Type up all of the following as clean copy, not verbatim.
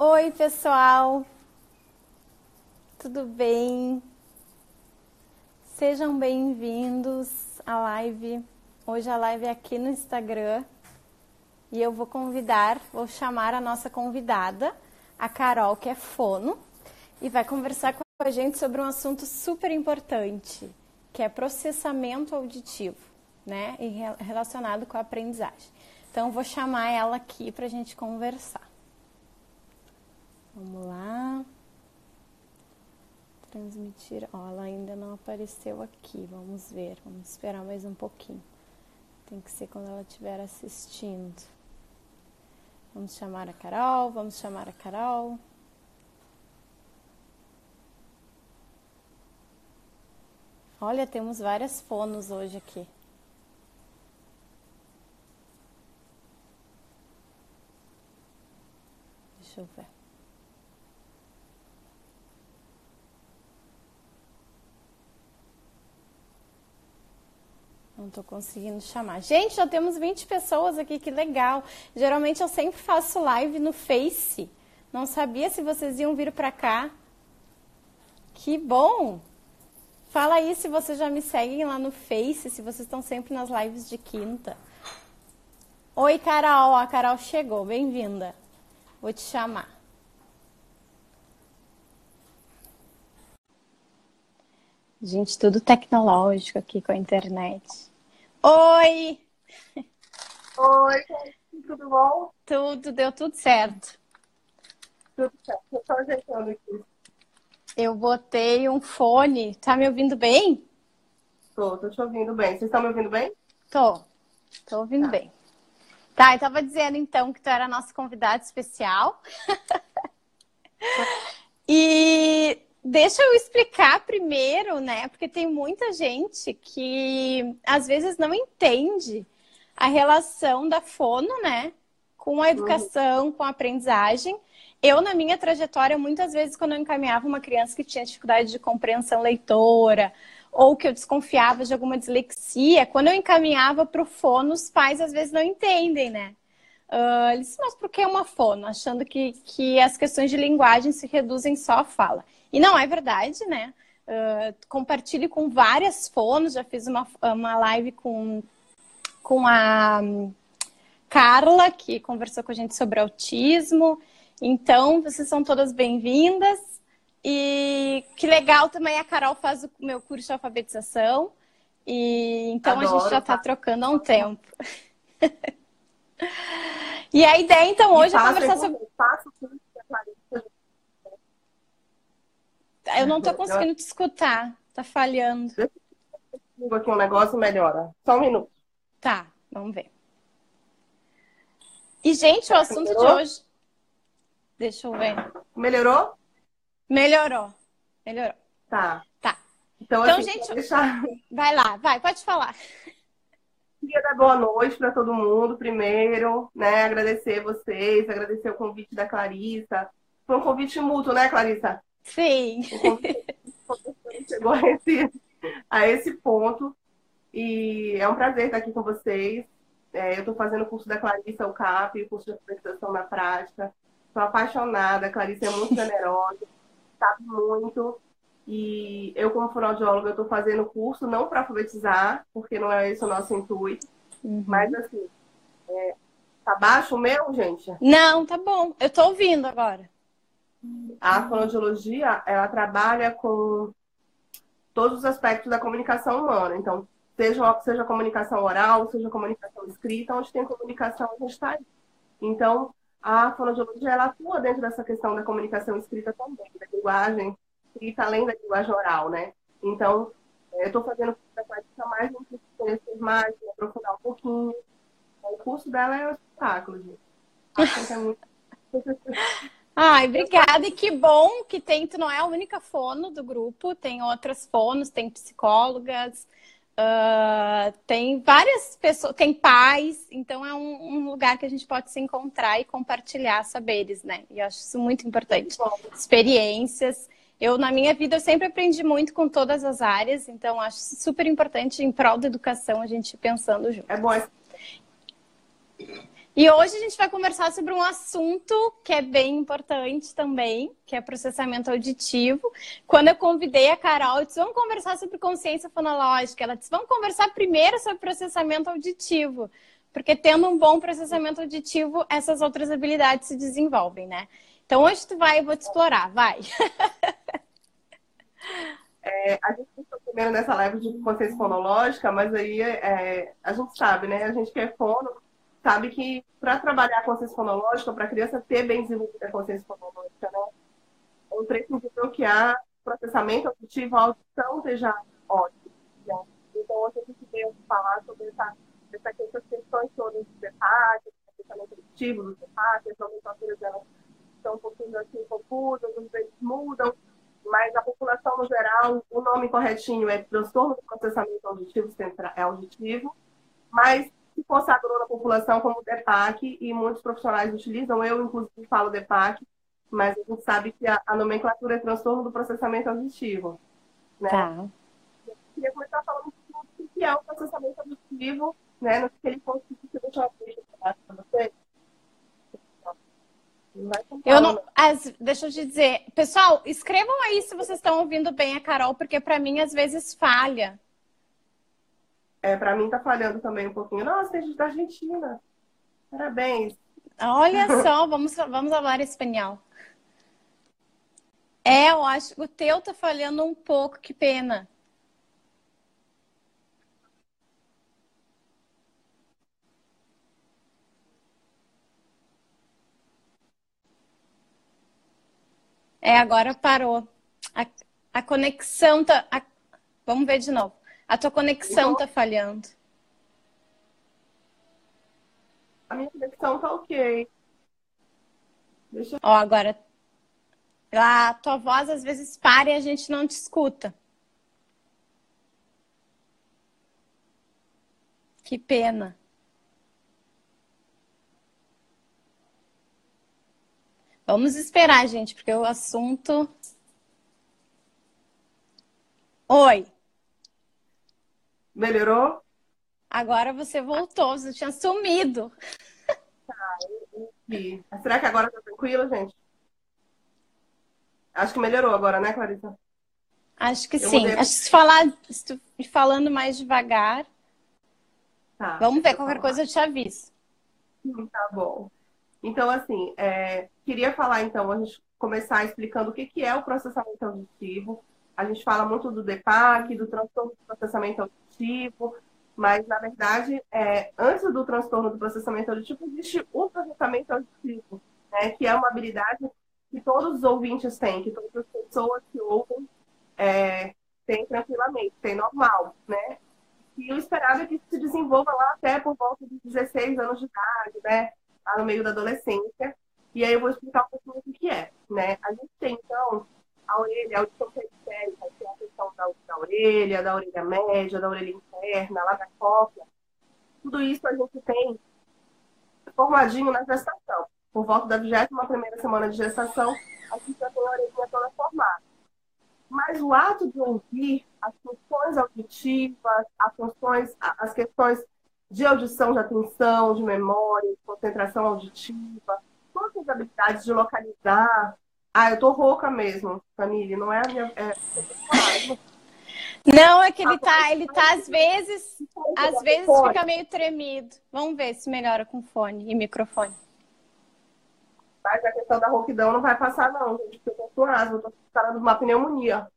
Oi, pessoal, tudo bem? Sejam bem-vindos à live. Hoje a live é aqui no Instagram e eu vou chamar a nossa convidada, a Carol, que é fono, e vai conversar com a gente sobre um assunto super importante, que é processamento auditivo, né? E relacionado com a aprendizagem. Então, vou chamar ela aqui para a gente conversar. Vamos lá. Transmitir. Ó, ela ainda não apareceu aqui. Vamos ver. Vamos esperar mais um pouquinho. Tem que ser quando ela estiver assistindo. Vamos chamar a Carol. Vamos chamar a Carol. Olha, temos várias fonos hoje aqui. Deixa eu ver. Não tô conseguindo chamar. Gente, já temos 20 pessoas aqui, que legal. Geralmente eu sempre faço live no Face. Não sabia se vocês iam vir pra cá. Que bom! Fala aí se vocês já me seguem lá no Face, se vocês estão sempre nas lives de quinta. Oi, Carol. A Carol chegou. Bem-vinda. Vou te chamar. Gente, tudo tecnológico aqui com a internet. Oi! Oi, tudo bom? Tudo, deu tudo certo. Tudo certo. Eu tô ajeitando aqui. Eu botei um fone. Tá me ouvindo bem? Tô te ouvindo bem. Vocês estão me ouvindo bem? Tô ouvindo bem. Tá, eu tava dizendo então que tu era a nossa convidada especial. E deixa eu explicar primeiro, né? Porque tem muita gente que às vezes não entende a relação da fono, né? Com a educação, com a aprendizagem. Eu, na minha trajetória, muitas vezes, quando eu encaminhava uma criança que tinha dificuldade de compreensão leitora, ou que eu desconfiava de alguma dislexia, quando eu encaminhava para o fono, os pais às vezes não entendem, né? Eles dizem, mas por que uma fono? Achando que as questões de linguagem se reduzem só à fala. E não é verdade, né? Compartilho com várias fonos, já fiz uma live com a Carla, que conversou com a gente sobre autismo. Então, vocês são todas bem-vindas. E que legal também, a Carol faz o meu curso de alfabetização. E então Adoro, a gente já está tá? trocando há um tempo. E a ideia, então, hoje é conversar sobre... Faço tudo que a Clarissa. Eu não estou conseguindo te escutar. Tá falhando. Deixa eu digo aqui um negócio, melhora. Só um minuto. Tá, vamos ver. E, gente, o assunto de Melhorou? hoje... Deixa eu ver. Melhorou? Melhorou. Tá. Tá. Então assim, gente, deixar... vai lá, pode falar. Queria dar boa noite para todo mundo primeiro, né? Agradecer vocês, agradecer o convite da Clarissa. Foi um convite mútuo, né, Clarissa? Sim. O convite chegou a esse ponto. E é um prazer estar aqui com vocês. Eu estou fazendo o curso da Clarissa, o CAP, o curso de alfabetização na prática. Estou apaixonada, a Clarissa é muito generosa, sabe muito. E eu, como fonoaudióloga, estou fazendo o curso não para alfabetizar, porque não é esse o nosso intuito. Mas, assim, tá baixo o meu, gente? Não, tá bom. Eu tô ouvindo agora. A fonoaudiologia, ela trabalha com todos os aspectos da comunicação humana. Então, seja comunicação oral, seja comunicação escrita, onde tem comunicação, a gente está aí. Então, a fonoaudiologia, ela atua dentro dessa questão da comunicação escrita também, da linguagem escrita além da linguagem oral, né? Então, eu estou fazendo o curso da Clarissa mais, não preciso conhecer mais, me aprofundar um pouquinho. O curso dela é um espetáculo, gente. Acho que é muito... Ai, obrigada. E que bom que tu não é a única fono do grupo, tem outras fonos, tem psicólogas, tem várias pessoas, tem pais, então é um lugar que a gente pode se encontrar e compartilhar saberes, né? E eu acho isso muito importante. Experiências. Eu, na minha vida, eu sempre aprendi muito com todas as áreas, então acho super importante em prol da educação a gente ir pensando junto. É bom. E hoje a gente vai conversar sobre um assunto que é bem importante também, que é processamento auditivo. Quando eu convidei a Carol, eu disse, vamos conversar sobre consciência fonológica. Ela disse, vamos conversar primeiro sobre processamento auditivo, porque tendo um bom processamento auditivo, essas outras habilidades se desenvolvem, né? Então hoje tu vai, eu vou te explorar, vai. A gente está primeiro nessa live de consciência fonológica, mas aí a gente sabe, né? A gente que é fono, sabe que para trabalhar a consciência fonológica, para a criança ter bem desenvolvida a consciência fonológica, né? É imprescindível que há processamento auditivo, a audição seja ótima, né? Então, hoje a gente veio falar sobre essas questões todas do DEPAC, do processamento auditivo do DEPAC, as nomenclaturas delas são um pouquinho assim confusas, às vezes mudam, mas a população no geral, o nome corretinho é transtorno do processamento auditivo auditivo, mas se consagrou na população como DEPAC e muitos profissionais utilizam, eu inclusive falo DEPAC, mas a gente sabe que a nomenclatura é transtorno do processamento auditivo, né? Tá. Eu queria começar falando do que é o processamento auditivo, né? No que ele consiste, deixa eu abrir para vocês. Eu não, deixa eu te dizer, pessoal, escrevam aí se vocês estão ouvindo bem a Carol, porque para mim às vezes falha. Para mim tá falhando também um pouquinho. Nossa, tem gente da Argentina. Parabéns. Olha só, vamos falar espanhol. Eu acho que o teu tá falhando um pouco, que pena. Agora parou. A conexão tá. Vamos ver de novo. A tua conexão tá falhando. A minha conexão tá ok. Ó, agora. A tua voz às vezes para e a gente não te escuta. Que pena. Vamos esperar, gente, porque o assunto... Oi. Melhorou? Agora você voltou, você tinha sumido. Tá, será que agora tá tranquilo, gente? Acho que melhorou agora, né, Clarissa? Acho que sim. Acho que se tu falando mais devagar... Tá, vamos ver, qualquer coisa eu te aviso. Tá bom. Então, assim, queria falar, então, a gente começar explicando o que é o processamento auditivo. A gente fala muito do DEPAC, do transtorno do processamento auditivo, mas, na verdade, antes do transtorno do processamento auditivo, existe o processamento auditivo, né, que é uma habilidade que todos os ouvintes têm, que todas as pessoas que ouvem têm tranquilamente, têm normal, né? E o esperado é que se desenvolva lá até por volta de 16 anos de idade, né? Lá no meio da adolescência. E aí eu vou explicar um pouquinho o que é, né? A gente tem, então, a orelha, a audição periférica, que é a questão da orelha média, da orelha interna, lá da cóclea. Tudo isso a gente tem formadinho na gestação. Por volta da 21ª semana de gestação, a gente já tem a orelhinha toda formada. Mas o ato de ouvir, as funções auditivas, as questões de audição, de atenção, de memória, de concentração auditiva, todas as habilidades de localizar. Eu tô rouca mesmo, família, não é a minha... Não, é que ele tá às vezes fica meio tremido. Vamos ver se melhora com fone e microfone. Mas a questão da rouquidão não vai passar, não, gente, porque eu tô com asma, eu tô falando de uma pneumonia.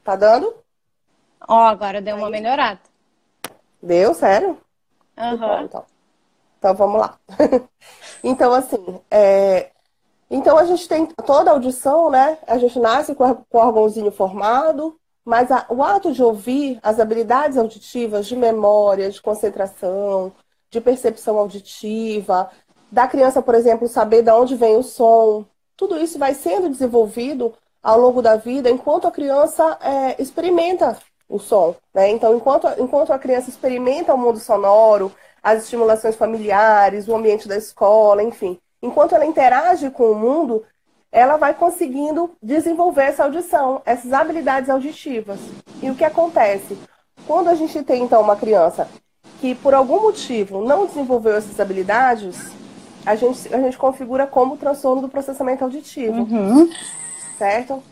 Tá dando? Ó, agora deu uma melhorada. Deu? Sério? Uhum. Então vamos lá. Então, assim, então a gente tem toda a audição, né? A gente nasce com o órgãozinho formado, mas o ato de ouvir, as habilidades auditivas de memória, de concentração, de percepção auditiva, da criança, por exemplo, saber de onde vem o som, tudo isso vai sendo desenvolvido ao longo da vida enquanto a criança experimenta o som, né? Então, enquanto a criança experimenta o mundo sonoro, as estimulações familiares, o ambiente da escola, enfim, enquanto ela interage com o mundo, ela vai conseguindo desenvolver essa audição, essas habilidades auditivas. E o que acontece? Quando a gente tem, então, uma criança que, por algum motivo, não desenvolveu essas habilidades, a gente configura como transtorno do processamento auditivo, certo?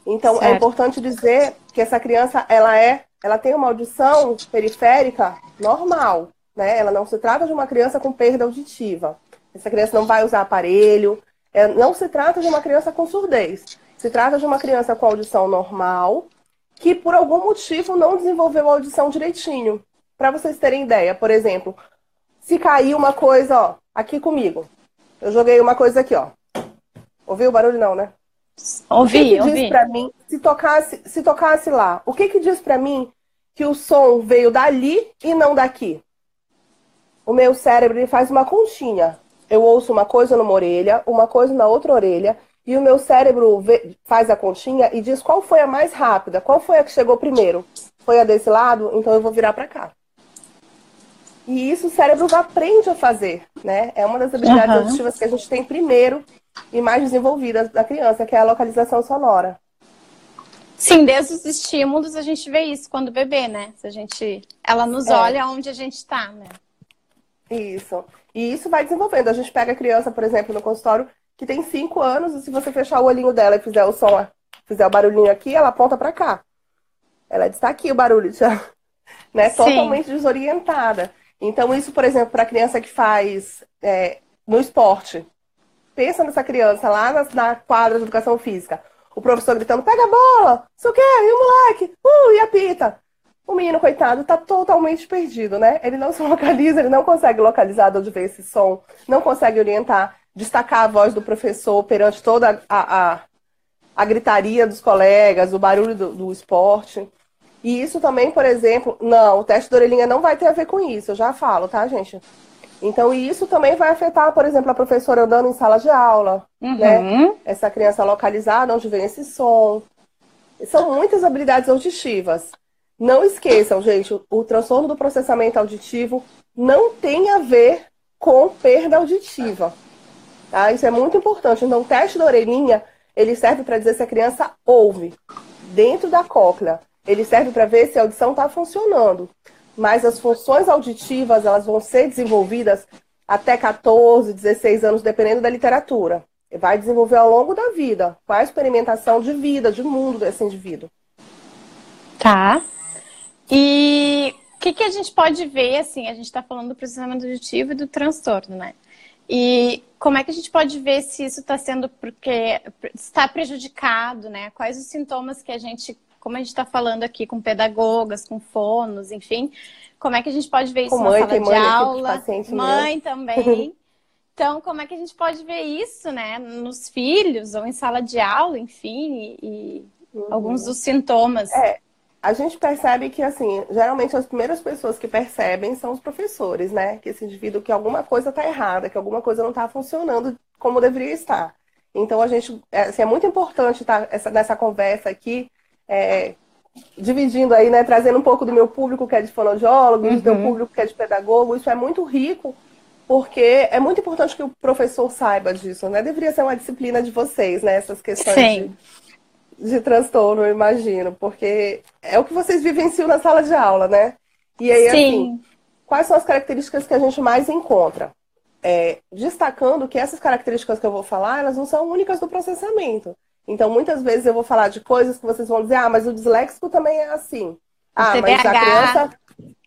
Então, é Certo. importante dizer que essa criança, ela tem uma audição periférica normal, né? Ela não se trata de uma criança com perda auditiva. Essa criança não vai usar aparelho. Não se trata de uma criança com surdez. Se trata de uma criança com audição normal, que por algum motivo não desenvolveu a audição direitinho. Para vocês terem ideia, por exemplo, se cair uma coisa, ó, aqui comigo. Eu joguei uma coisa aqui, ó. Ouviu o barulho? Não, né? Ouvi. Diz para mim, se tocasse lá, o que diz para mim que o som veio dali e não daqui? O meu cérebro ele faz uma conchinha. Eu ouço uma coisa numa orelha, uma coisa na outra orelha, e o meu cérebro faz a continha e diz qual foi a mais rápida, qual foi a que chegou primeiro. Foi a desse lado? Então eu vou virar para cá. E isso o cérebro aprende a fazer, né? É uma das habilidades auditivas que a gente tem primeiro e mais desenvolvidas da criança, que é a localização sonora. Sim, desde os estímulos a gente vê isso quando bebê, né? Ela nos olha onde a gente tá, né? Isso. E isso vai desenvolvendo. A gente pega a criança, por exemplo, no consultório, que tem 5 anos, e se você fechar o olhinho dela e fizer fizer o barulhinho aqui, ela aponta pra cá. Ela diz, tá aqui o barulho, já, né? Sim. Totalmente desorientada. Então, isso, por exemplo, para a criança que faz no esporte. Pensa nessa criança lá na quadra de educação física. O professor gritando, pega a bola, isso o quê? E o moleque? E apita. O menino, coitado, tá totalmente perdido, né? Ele não se localiza, ele não consegue localizar de onde vem esse som, não consegue orientar, destacar a voz do professor perante toda a gritaria dos colegas, o barulho do esporte. E isso também, por exemplo, o teste da orelhinha não vai ter a ver com isso, eu já falo, tá, gente? Então, isso também vai afetar, por exemplo, a professora andando em sala de aula, né? Essa criança localizada, onde vem esse som. São muitas habilidades auditivas. Não esqueçam, gente, o transtorno do processamento auditivo não tem a ver com perda auditiva. Tá? Isso é muito importante. Então, o teste da orelhinha, ele serve para dizer se a criança ouve dentro da cóclea. Ele serve para ver se a audição está funcionando. Mas as funções auditivas, elas vão ser desenvolvidas até 14, 16 anos, dependendo da literatura. Vai desenvolver ao longo da vida, com a experimentação de vida, de mundo desse indivíduo. Tá. E o que a gente pode ver, assim, a gente está falando do processamento auditivo e do transtorno, né? E como é que a gente pode ver se isso está sendo porque está prejudicado, né? Quais os sintomas que como a gente está falando aqui com pedagogas, com fonos, enfim, como é que a gente pode ver isso na sala de aula? Mãe também. Então, como é que a gente pode ver isso, né? Nos filhos ou em sala de aula, enfim, e alguns dos sintomas. A gente percebe que, assim, geralmente as primeiras pessoas que percebem são os professores, né? Que esse indivíduo, que alguma coisa está errada, que alguma coisa não está funcionando como deveria estar. Então, a gente, assim, é muito importante estar nessa conversa aqui, dividindo aí, né? Trazendo um pouco do meu público que é de fonoaudiólogo, do meu público que é de pedagogo. Isso é muito rico, porque é muito importante que o professor saiba disso, né? Deveria ser uma disciplina de vocês, né? Essas questões de transtorno, eu imagino, porque é o que vocês vivenciam na sala de aula, né? E aí, assim, quais são as características que a gente mais encontra? Destacando que essas características que eu vou falar, elas não são únicas do processamento. Então, muitas vezes eu vou falar de coisas que vocês vão dizer, mas o disléxico também é assim. Mas a criança,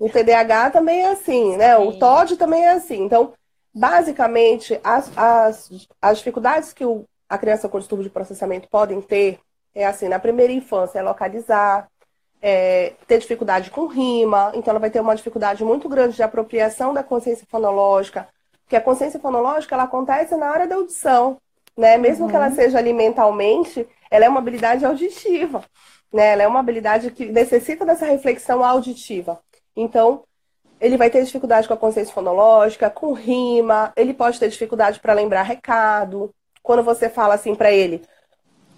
o TDAH também é assim, né? O TOD também é assim. Então, basicamente, as dificuldades que a criança com distúrbio de processamento podem ter assim, na primeira infância, localizar, ter dificuldade com rima, então ela vai ter uma dificuldade muito grande de apropriação da consciência fonológica, porque a consciência fonológica, ela acontece na área da audição, né? Mesmo que ela seja ali mentalmente, ela é uma habilidade auditiva, né? Ela é uma habilidade que necessita dessa reflexão auditiva. Então, ele vai ter dificuldade com a consciência fonológica, com rima, ele pode ter dificuldade para lembrar recado. Quando você fala assim para ele,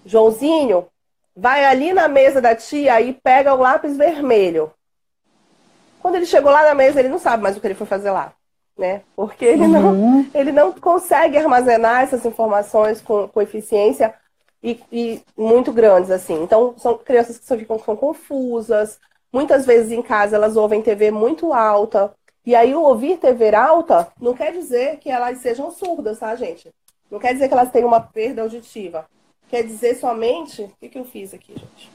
Joãozinho, vai ali na mesa da tia e pega o lápis vermelho. Quando ele chegou lá na mesa, ele não sabe mais o que ele foi fazer lá, né? Porque ele não consegue armazenar essas informações com eficiência e muito grandes, assim. Então, são crianças que são confusas, Muitas vezes em casa elas ouvem TV muito alta. E aí o ouvir TV alta não quer dizer que elas sejam surdas, tá, gente? Não quer dizer que elas tenham uma perda auditiva. Quer dizer somente... O que eu fiz aqui, gente?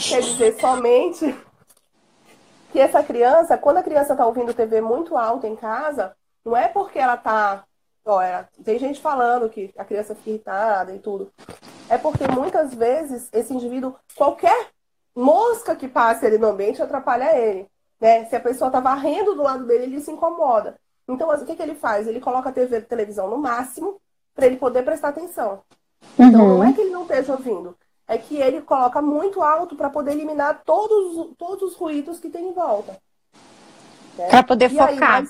Quer dizer somente que essa criança, quando a criança está ouvindo TV muito alta em casa, não é porque ela está... Tem gente falando que a criança fica irritada e tudo. É porque muitas vezes esse indivíduo, qualquer mosca que passe ali no ambiente atrapalha ele. Né? Se a pessoa está varrendo do lado dele, ele se incomoda. Então, o que ele faz? Ele coloca a televisão no máximo para ele poder prestar atenção. Então, não é que ele não esteja ouvindo. É que ele coloca muito alto para poder eliminar todos os ruídos que tem em volta. Né? Para poder focar. Aí,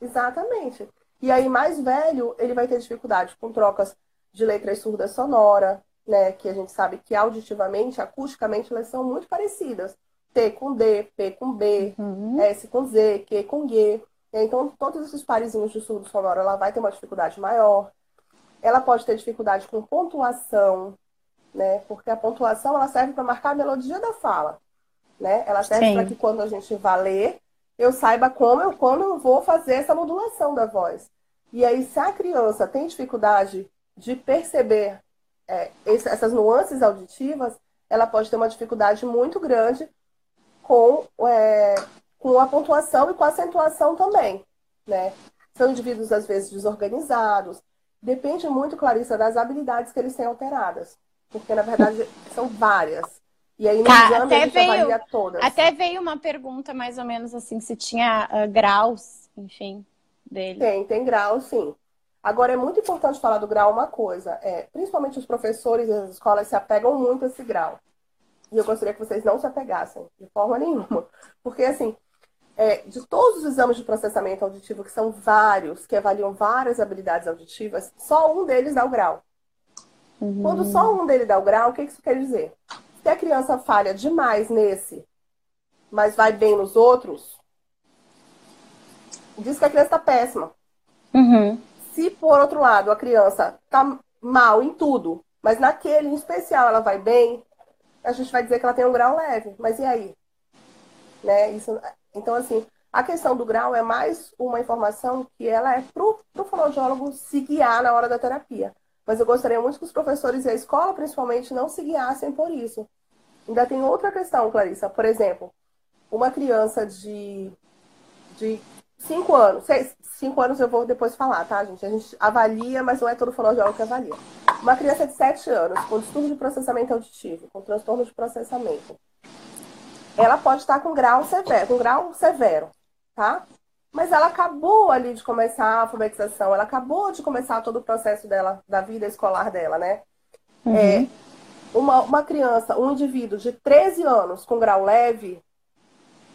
exatamente. E aí, mais velho, ele vai ter dificuldade com trocas de letras surdas sonora, né? Que a gente sabe que auditivamente, acusticamente, elas são muito parecidas. T com D, P com B, S com Z, Q com G. Então, todos esses parezinhos de surdo sonoro, ela vai ter uma dificuldade maior. Ela pode ter dificuldade com pontuação, né? Porque a pontuação, ela serve para marcar a melodia da fala, né? Ela serve para que quando a gente vá ler, eu saiba quando eu vou fazer essa modulação da voz. E aí, se a criança tem dificuldade de perceber essas nuances auditivas, ela pode ter uma dificuldade muito grande com a pontuação e com a acentuação também, né? São indivíduos, às vezes, desorganizados. Depende muito, Clarissa, das habilidades que eles têm alteradas. Porque, na verdade, são várias. E aí, no exame, a gente avalia todas. Até veio uma pergunta, mais ou menos assim, se tinha graus, enfim, dele. Tem grau, sim. Agora, é muito importante falar do grau uma coisa. Principalmente os professores e as escolas se apegam muito a esse grau. E eu gostaria que vocês não se apegassem, de forma nenhuma. Porque, assim, de todos os exames de processamento auditivo, que são vários, que avaliam várias habilidades auditivas, só um deles dá o grau. Quando só um deles dá o grau, o que isso quer dizer? Se a criança falha demais nesse, mas vai bem nos outros, diz que a criança está péssima. Se, por outro lado, a criança está mal em tudo, mas naquele em especial ela vai bem, a gente vai dizer que ela tem um grau leve. Mas e aí? Né? Então, assim, a questão do grau é mais uma informação que ela é para o fonoaudiólogo se guiar na hora da terapia. Mas eu gostaria muito que os professores e a escola, principalmente, não se guiassem por isso. Ainda tem outra questão, Clarissa. Por exemplo, uma criança de 5 anos. 5 anos eu vou depois falar, tá, gente? A gente avalia, mas não é todo fonoaudiólogo que avalia. Uma criança de 7 anos, com distúrbio de processamento auditivo, com transtorno de processamento, ela pode estar com grau severo, tá? Mas ela acabou ali de começar a alfabetização, ela acabou de começar todo o processo dela, da vida escolar dela, né? Uma criança, um indivíduo de 13 anos com grau leve,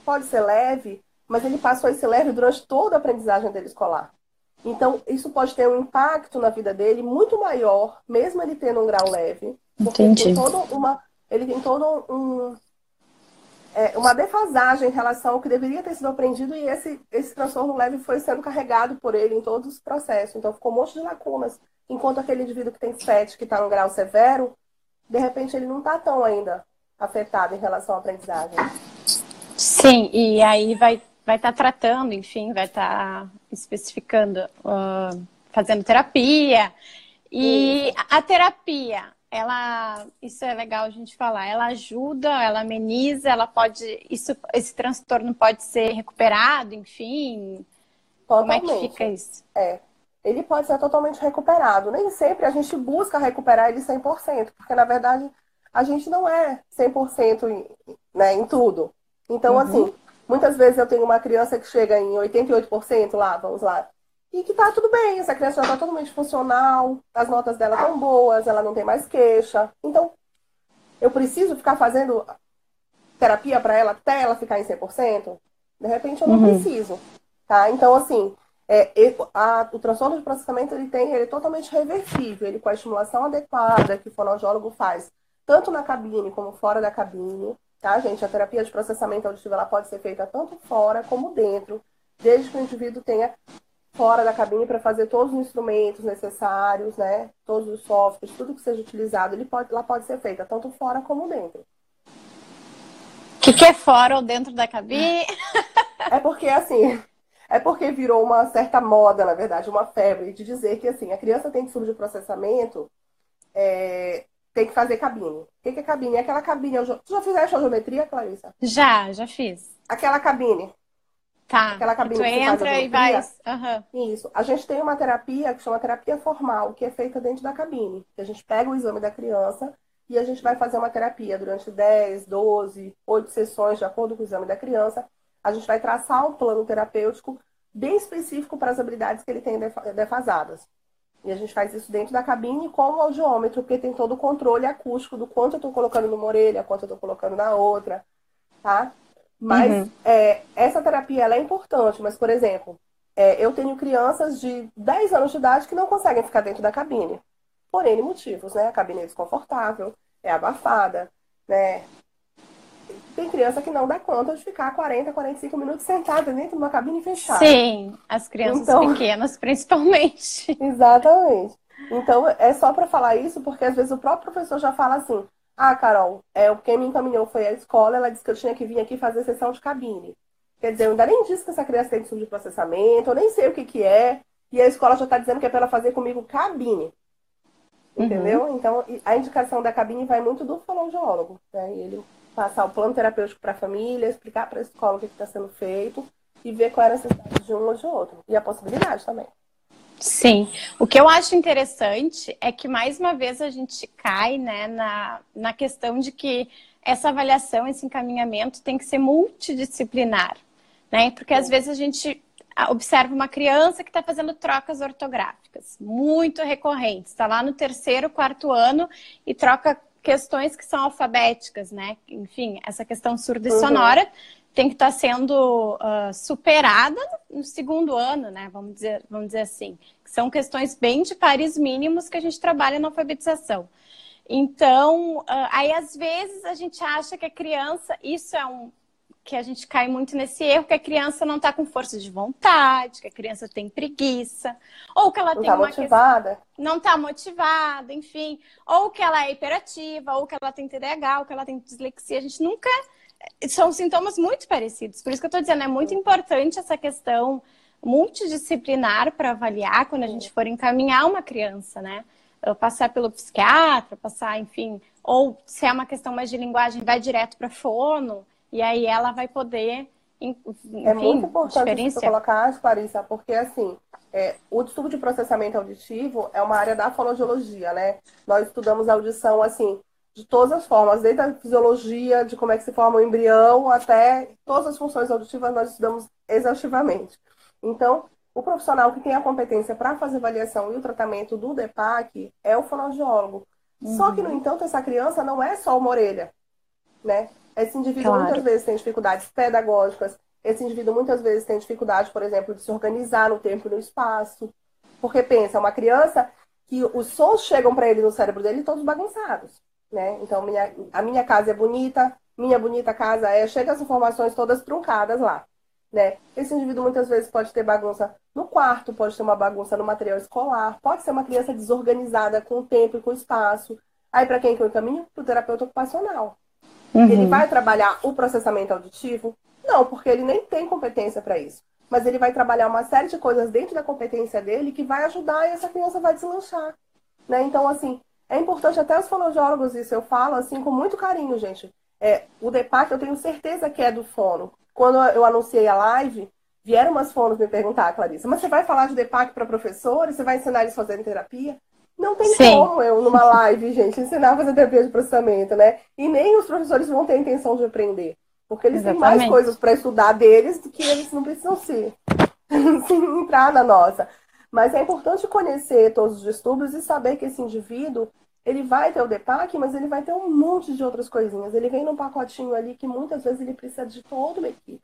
pode ser leve, mas ele passou esse leve durante toda a aprendizagem dele escolar. Então, isso pode ter um impacto na vida dele muito maior, mesmo ele tendo um grau leve. Porque ele tem todo uma defasagem em relação ao que deveria ter sido aprendido e esse transtorno leve foi sendo carregado por ele em todos os processos. Então, ficou um monte de lacunas. Enquanto aquele indivíduo que tem 7, que está no grau severo, de repente ele não está tão ainda afetado em relação à aprendizagem. Sim, e aí vai estar tratando, enfim, vai estar especificando, fazendo terapia. E a terapia, isso é legal a gente falar, ela ajuda, ela ameniza, esse transtorno pode ser recuperado, enfim. Totalmente. Como é que fica isso? Ele pode ser totalmente recuperado. Nem sempre a gente busca recuperar ele 100%, porque na verdade a gente não é 100% em tudo. Então, assim, muitas vezes eu tenho uma criança que chega em 88% lá, vamos lá, e que tá tudo bem, essa criança já tá totalmente funcional, as notas dela estão boas, ela não tem mais queixa. Então, eu preciso ficar fazendo terapia para ela até ela ficar em 100%? De repente eu não preciso, tá? Então, assim, o transtorno de processamento ele é totalmente reversível, ele com a estimulação adequada que o fonoaudiólogo faz, tanto na cabine como fora da cabine, tá, gente? A terapia de processamento auditivo ela pode ser feita tanto fora como dentro, desde que o indivíduo tenha fora da cabine para fazer todos os instrumentos necessários, né? Todos os softwares, tudo que seja utilizado, ela pode ser feita tanto fora como dentro. que é fora ou dentro da cabine? É porque, assim, é porque virou uma certa moda, na verdade, uma febre, de dizer que, assim, a criança tem distúrbio de processamento, tem que fazer cabine. O que é cabine? É aquela cabine... Tu já fizeste a geometria, Clarissa? Já fiz. Aquela cabine. Tá, Aquela que tu cabine que você faz a entra e vai... geometria. Aham. Isso. A gente tem uma terapia que chama terapia formal, que é feita dentro da cabine. Que a gente pega o exame da criança e a gente vai fazer uma terapia durante 10, 12, 8 sessões, de acordo com o exame da criança. A gente vai traçar um plano terapêutico bem específico para as habilidades que ele tem defasadas. E a gente faz isso dentro da cabine com o audiômetro, porque tem todo o controle acústico do quanto eu estou colocando numa orelha, quanto eu estou colocando na outra, tá? Mas essa terapia ela é importante, mas, por exemplo, eu tenho crianças de 10 anos de idade que não conseguem ficar dentro da cabine. Por N motivos, né? A cabine é desconfortável, é abafada, né? Tem criança que não dá conta de ficar 40, 45 minutos sentada dentro de uma cabine fechada. Sim, as crianças pequenas, principalmente. Exatamente. Então, é só para falar isso, porque às vezes o próprio professor já fala assim: ah, Carol, quem me encaminhou foi a escola, ela disse que eu tinha que vir aqui fazer sessão de cabine. Quer dizer, eu ainda nem disse que essa criança tem distúrbio de processamento, eu nem sei o que é, e a escola já está dizendo que é para ela fazer comigo cabine. Entendeu? Então, a indicação da cabine vai muito do fonoaudiólogo, né? E ele passar o plano terapêutico para a família, explicar para a escola o que está sendo feito e ver qual é a necessidade de um ou de outro. E a possibilidade também. Sim. O que eu acho interessante é que, mais uma vez, a gente cai, né, na questão de que essa avaliação, esse encaminhamento tem que ser multidisciplinar, né? Porque, às vezes, a gente observa uma criança que está fazendo trocas ortográficas muito recorrentes, está lá no 3º, 4º ano e troca questões que são alfabéticas, né? Enfim, essa questão surda e sonora tem que estar sendo superada no 2º ano, né? Vamos dizer assim. Que são questões bem de pares mínimos que a gente trabalha na alfabetização. Então, aí às vezes a gente acha que a criança, isso é que a gente cai muito nesse erro, que a criança não está com força de vontade, que a criança tem preguiça, ou que ela tem uma motivada. Não está motivada, enfim, ou que ela é hiperativa, ou que ela tem TDAH, ou que ela tem dislexia. A gente nunca... São sintomas muito parecidos. Por isso que eu estou dizendo, é muito importante essa questão multidisciplinar para avaliar quando a gente for encaminhar uma criança, né? Passar pelo psiquiatra, enfim, ou se é uma questão mais de linguagem, vai direto para fono, e aí ela vai poder, enfim, é muito importante isso que tu colocar, Clarissa, porque assim, o distúrbio de processamento auditivo é uma área da fonoaudiologia, né? Nós estudamos audição, assim, de todas as formas, desde a fisiologia, de como é que se forma o embrião, até todas as funções auditivas nós estudamos exaustivamente. Então, o profissional que tem a competência para fazer avaliação e o tratamento do DEPAC é o fonoaudiólogo. Só que, no entanto, essa criança não é só uma orelha, né? Esse indivíduo muitas vezes tem dificuldades pedagógicas, esse indivíduo muitas vezes tem dificuldade, por exemplo, de se organizar no tempo e no espaço. Porque pensa, é uma criança que os sons chegam para ele no cérebro dele todos bagunçados, né? Então, a minha casa é bonita, minha bonita casa chega as informações todas truncadas lá, né? Esse indivíduo muitas vezes pode ter bagunça no quarto, pode ter uma bagunça no material escolar, pode ser uma criança desorganizada com o tempo e com o espaço. Aí, para quem que eu encaminho? Para o terapeuta ocupacional. Ele vai trabalhar o processamento auditivo? Não, porque ele nem tem competência para isso. Mas ele vai trabalhar uma série de coisas dentro da competência dele que vai ajudar e essa criança vai deslanchar, né? Então, assim, é importante até os fonoaudiólogos, isso eu falo, assim, com muito carinho, gente. O DEPAC, eu tenho certeza que é do fono. Quando eu anunciei a live, vieram umas fonos me perguntar, Clarissa, mas você vai falar de DEPAC para professores? Você vai ensinar eles a fazerem terapia? Não tem como eu, numa live, gente, ensinar a fazer terapia de processamento, né? E nem os professores vão ter a intenção de aprender. Porque eles têm mais coisas para estudar deles do que eles não precisam se entrar na nossa. Mas é importante conhecer todos os distúrbios e saber que esse indivíduo, ele vai ter o DEPAC, mas ele vai ter um monte de outras coisinhas. Ele vem num pacotinho ali que muitas vezes ele precisa de toda uma equipe,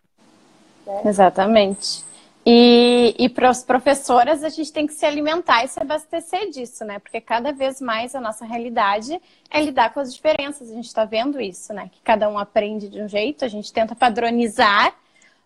né? Exatamente. E para as professoras, a gente tem que se alimentar e se abastecer disso, né? Porque cada vez mais a nossa realidade é lidar com as diferenças. A gente está vendo isso, né? Que cada um aprende de um jeito, a gente tenta padronizar,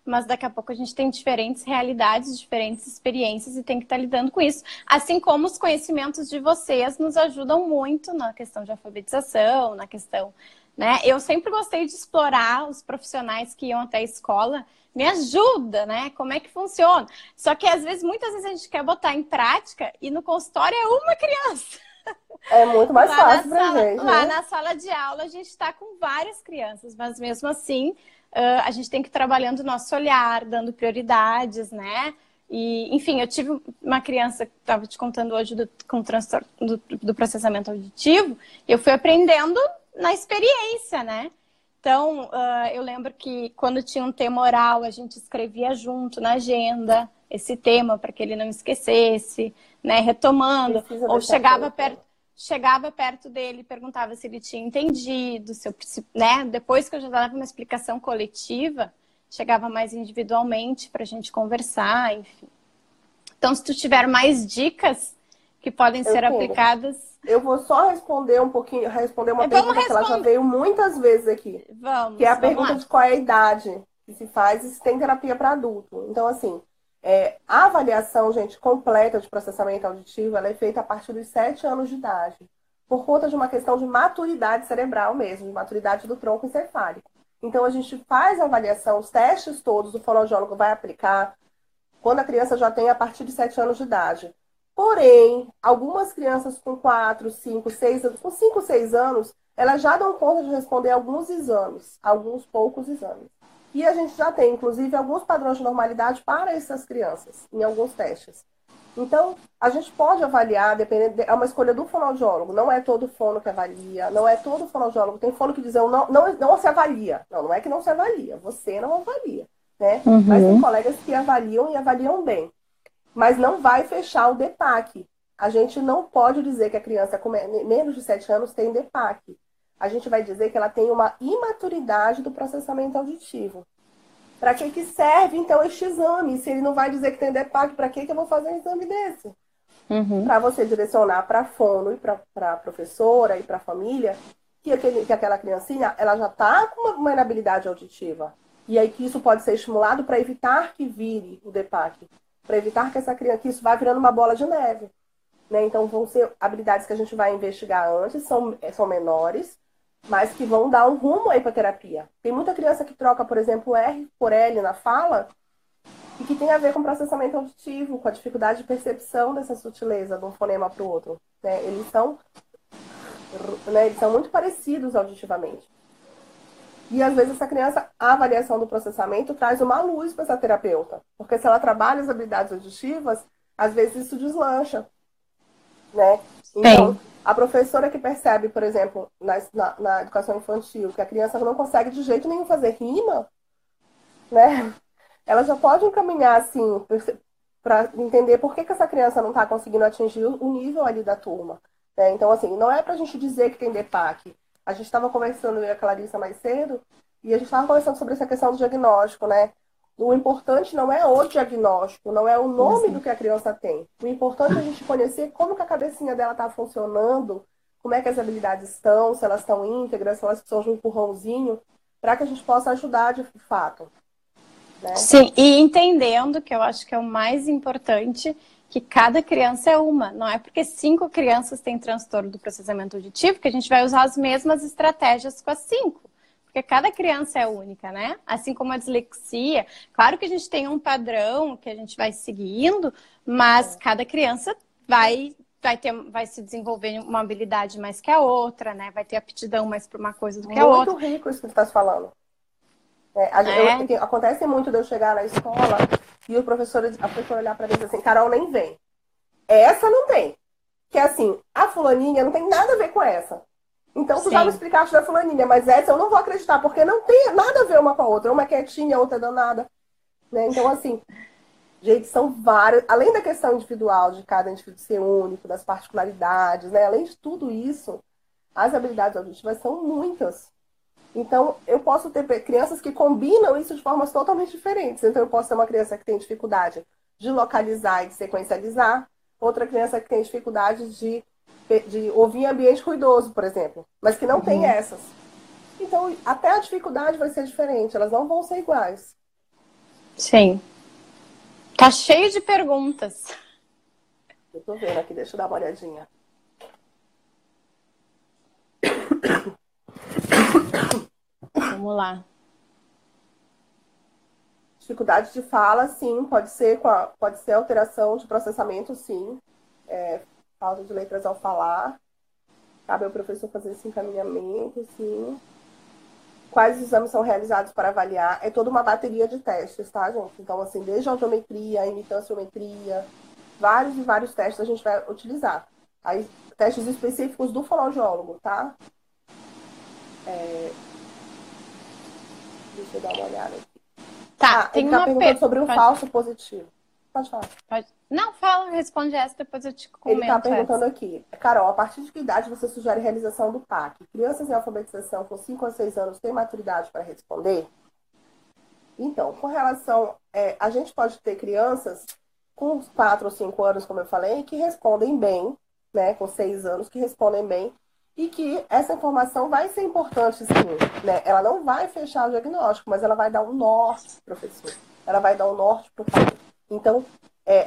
mas daqui a pouco a gente tem diferentes realidades, diferentes experiências e tem que estar lidando com isso. Assim como os conhecimentos de vocês nos ajudam muito na questão de alfabetização, na questão né? Eu sempre gostei de explorar os profissionais que iam até a escola. Me ajuda, né? Como é que funciona? Só que às vezes, muitas vezes a gente quer botar em prática e no consultório é uma criança. É muito mais fácil pra gente, Lá né? na sala de aula a gente está com várias crianças, mas mesmo assim a gente tem que ir trabalhando o nosso olhar, dando prioridades, né? E, enfim, eu tive uma criança que estava te contando hoje com transtorno do processamento auditivo, e eu fui aprendendo na experiência, né? Então, eu lembro que quando tinha um tema oral, a gente escrevia junto na agenda esse tema para que ele não esquecesse, né? Retomando, Precisa ou deixar chegava perto dele, perguntava se ele tinha entendido, se eu, né? Depois que eu já dava uma explicação coletiva, chegava mais individualmente para a gente conversar, enfim. Então, se tu tiver mais dicas que podem Eu ser tenho. aplicadas, Eu vou só responder um pouquinho, responder uma vamos pergunta que ela já responder. veio muitas vezes aqui, que é a Vamos pergunta lá. de qual é a idade que se faz e se tem terapia para adulto. Então, assim, a avaliação, gente, completa de processamento auditivo, ela é feita a partir dos 7 anos de idade, por conta de uma questão de maturidade cerebral mesmo, de maturidade do tronco encefálico. Então, a gente faz a avaliação, os testes todos, o fonoaudiólogo vai aplicar quando a criança já tem a partir de 7 anos de idade. Porém, algumas crianças com 4, 5, 6 anos, com 5, 6 anos, elas já dão conta de responder alguns exames, alguns poucos exames. E a gente já tem, inclusive, alguns padrões de normalidade para essas crianças, em alguns testes. Então, a gente pode avaliar, dependendo, é uma escolha do fonoaudiólogo, não é todo fono que avalia, não é todo fonoaudiólogo. Tem fono que diz, não se avalia. Não, não é que não se avalia, você não avalia, né? Uhum. Mas tem colegas que avaliam e avaliam bem. Mas não vai fechar o DEPAC. A gente não pode dizer que a criança com menos de 7 anos tem DEPAC. A gente vai dizer que ela tem uma imaturidade do processamento auditivo. Para que serve, então, este exame? Se ele não vai dizer que tem DEPAC, para que eu vou fazer um exame desse? Uhum. Para você direcionar para a fono e para a professora e para a família que aquela criancinha ela já está com uma inabilidade auditiva. E aí que isso pode ser estimulado para evitar que vire o DEPAC. Para evitar que essa criança, que isso vai virando uma bola de neve. Né? Então, vão ser habilidades que a gente vai investigar antes, são menores, mas que vão dar um rumo aí para a terapia. Tem muita criança que troca, por exemplo, R por L na fala, e que tem a ver com processamento auditivo, com a dificuldade de percepção dessa sutileza de um fonema para o outro. Né? Eles são muito parecidos auditivamente. E às vezes essa criança, a avaliação do processamento traz uma luz para essa terapeuta. Porque se ela trabalha as habilidades auditivas, às vezes isso deslancha. Né? Então, a professora que percebe, por exemplo, na educação infantil, que a criança não consegue de jeito nenhum fazer rima, né? Ela já pode encaminhar, assim, para entender por que essa criança não está conseguindo atingir o nível ali da turma. Né? Então, assim, não é para a gente dizer que tem DEPAC. A gente estava conversando, eu e a Clarissa mais cedo, e a gente estava conversando sobre essa questão do diagnóstico, né? O importante não é o diagnóstico, não é o nome do que a criança tem. O importante é a gente conhecer como que a cabecinha dela está funcionando, como é que as habilidades estão, se elas estão íntegras, se elas precisam de um empurrãozinho, para que a gente possa ajudar de fato. Né? Sim, e entendendo, que eu acho que é o mais importante, que cada criança é uma. Não é porque 5 crianças têm transtorno do processamento auditivo que a gente vai usar as mesmas estratégias com as 5. Porque cada criança é única, né? Assim como a dislexia. Claro que a gente tem um padrão que a gente vai seguindo, mas cada criança vai se desenvolver uma habilidade mais que a outra, né? Vai ter aptidão mais para uma coisa do que a outra. Muito rico isso que você está falando. Acontece muito de eu chegar na escola e a professora olhar para mim e dizer assim, Carol, nem vem. Essa não tem. Que é assim, a fulaninha não tem nada a ver com essa. Então, tu já me explicaste da fulaninha, mas essa eu não vou acreditar, porque não tem nada a ver uma com a outra. Uma é quietinha, a outra é danada. Né? Então, assim, gente, são várias... Além da questão individual, de cada indivíduo ser único, das particularidades, né? Além de tudo isso, as habilidades auditivas são muitas. Então, eu posso ter crianças que combinam isso de formas totalmente diferentes. Então, eu posso ter uma criança que tem dificuldade de localizar e de sequencializar, outra criança que tem dificuldade de ouvir em ambiente ruidoso, por exemplo, mas que não tem essas. Então, até a dificuldade vai ser diferente, elas não vão ser iguais. Sim. Tá cheio de perguntas. Eu tô vendo aqui, deixa eu dar uma olhadinha. Vamos lá. Dificuldade de fala, sim, pode ser alteração de processamento, sim. Falta de letras ao falar. Cabe ao professor fazer esse encaminhamento, sim. Quais exames são realizados para avaliar? É toda uma bateria de testes, tá, gente? Então, assim, desde a audiometria, a imitanciometria, vários e vários testes a gente vai utilizar. Aí, testes específicos do fonoaudiólogo, tá? Deixa eu dar uma olhada aqui. Tá, tem ele tá uma perguntando sobre o falso positivo. Pode falar. Não, fala, responde essa, depois eu te comento. Ele está perguntando aqui. Carol, a partir de que idade você sugere a realização do PAC? Crianças em alfabetização com 5 a 6 anos têm maturidade para responder? Então, com relação... a gente pode ter crianças com 4 ou 5 anos, como eu falei, que respondem bem, né? Com 6 anos, que respondem bem. E que essa informação vai ser importante, sim. Né? Ela não vai fechar o diagnóstico, mas ela vai dar um norte, professor. Ela vai dar um norte para o pai. Então,